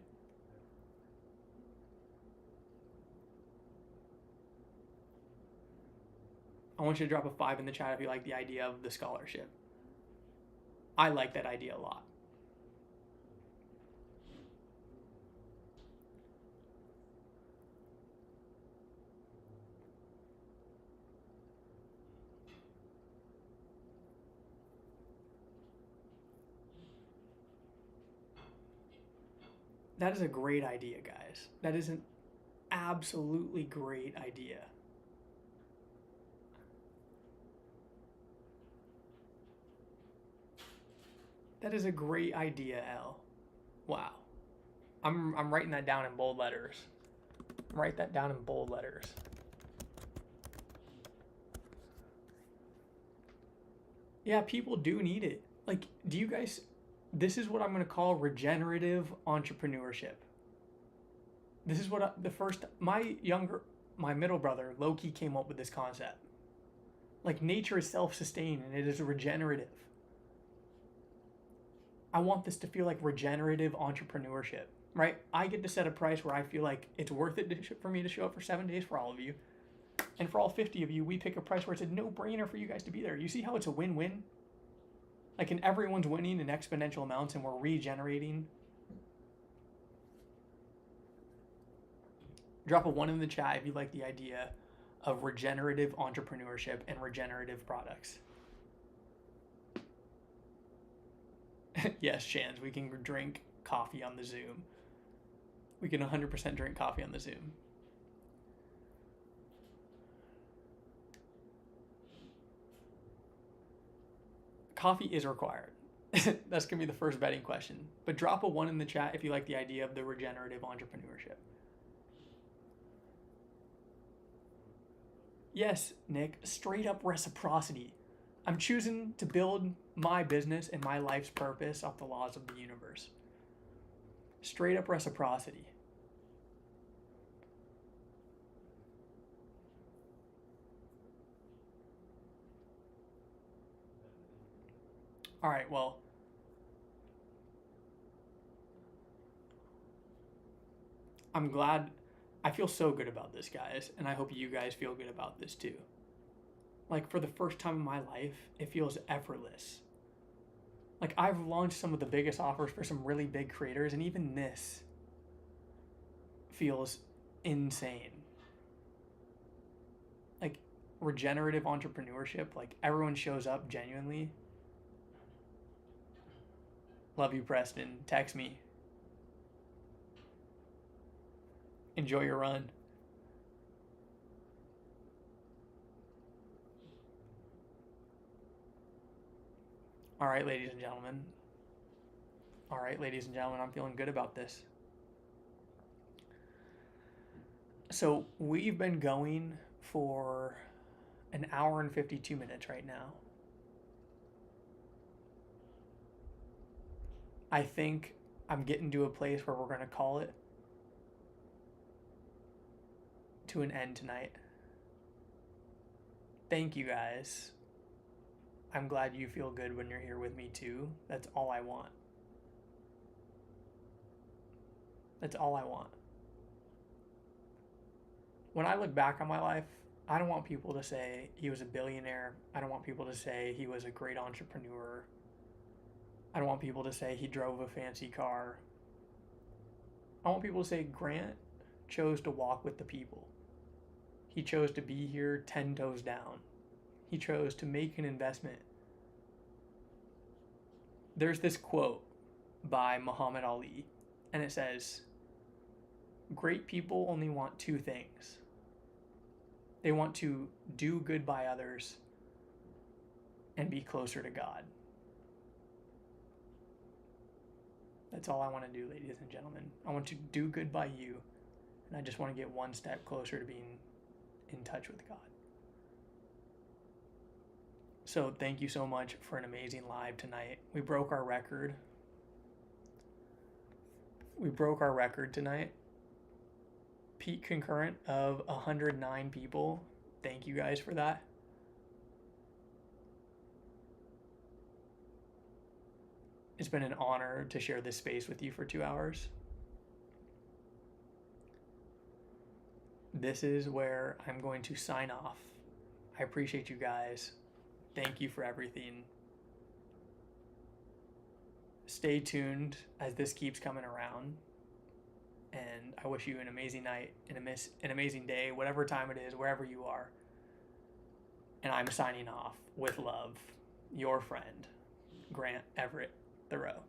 I want you to drop a 5 in the chat if you like the idea of the scholarship. I like that idea a lot. That is a great idea, guys. That is an absolutely great idea. That is a great idea, L. Wow. I'm writing that down in bold letters. Write that down in bold letters. Yeah, people do need it. Like, do you guys... This is what I'm going to call regenerative entrepreneurship. This is what my middle brother, Loki, came up with this concept. Like nature is self-sustaining and it is regenerative. I want this to feel like regenerative entrepreneurship, right? I get to set a price where I feel like it's worth it for me to show up for 7 days for all of you. And for all 50 of you, we pick a price where it's a no-brainer for you guys to be there. You see how it's a win-win? Like, and everyone's winning in exponential amounts and we're regenerating. Drop a 1 in the chat if you like the idea of regenerative entrepreneurship and regenerative products. Yes, Chans, we can drink coffee on the Zoom. We can 100% drink coffee on the Zoom. Coffee is required. That's going to be the first betting question. But drop a 1 in the chat if you like the idea of the regenerative entrepreneurship. Yes, Nick, straight up reciprocity. I'm choosing to build my business and my life's purpose off the laws of the universe. Straight up reciprocity. All right, well, I'm glad. I feel so good about this, guys, and I hope you guys feel good about this too. Like, for the first time in my life, it feels effortless. Like, I've launched some of the biggest offers for some really big creators, and even this feels insane. Like, regenerative entrepreneurship, like, everyone shows up genuinely. Love you, Preston. Text me. Enjoy your run. All right, ladies and gentlemen. All right, ladies and gentlemen, I'm feeling good about this. So we've been going for an hour and 52 minutes right now. I think I'm getting to a place where we're going to call it to an end tonight. Thank you, guys. I'm glad you feel good when you're here with me too. That's all I want. That's all I want. When I look back on my life, I don't want people to say he was a billionaire. I don't want people to say he was a great entrepreneur. I don't want people to say he drove a fancy car. I want people to say Grant chose to walk with the people. He chose to be here 10 toes down. He chose to make an investment. There's this quote by Muhammad Ali, and it says, "Great people only want two things. They want to do good by others and be closer to God." That's all I want to do, ladies and gentlemen. I want to do good by you, and I just want to get one step closer to being in touch with God. So thank you so much for an amazing live tonight. We broke our record. We broke our record tonight. Peak concurrent of 109 people. Thank you guys for that. It's been an honor to share this space with you for 2 hours. This is where I'm going to sign off. I appreciate you guys. Thank you for everything. Stay tuned as this keeps coming around. And I wish you an amazing night, an amazing day, whatever time it is, wherever you are. And I'm signing off with love. Your friend, Grant Everett Thoreau.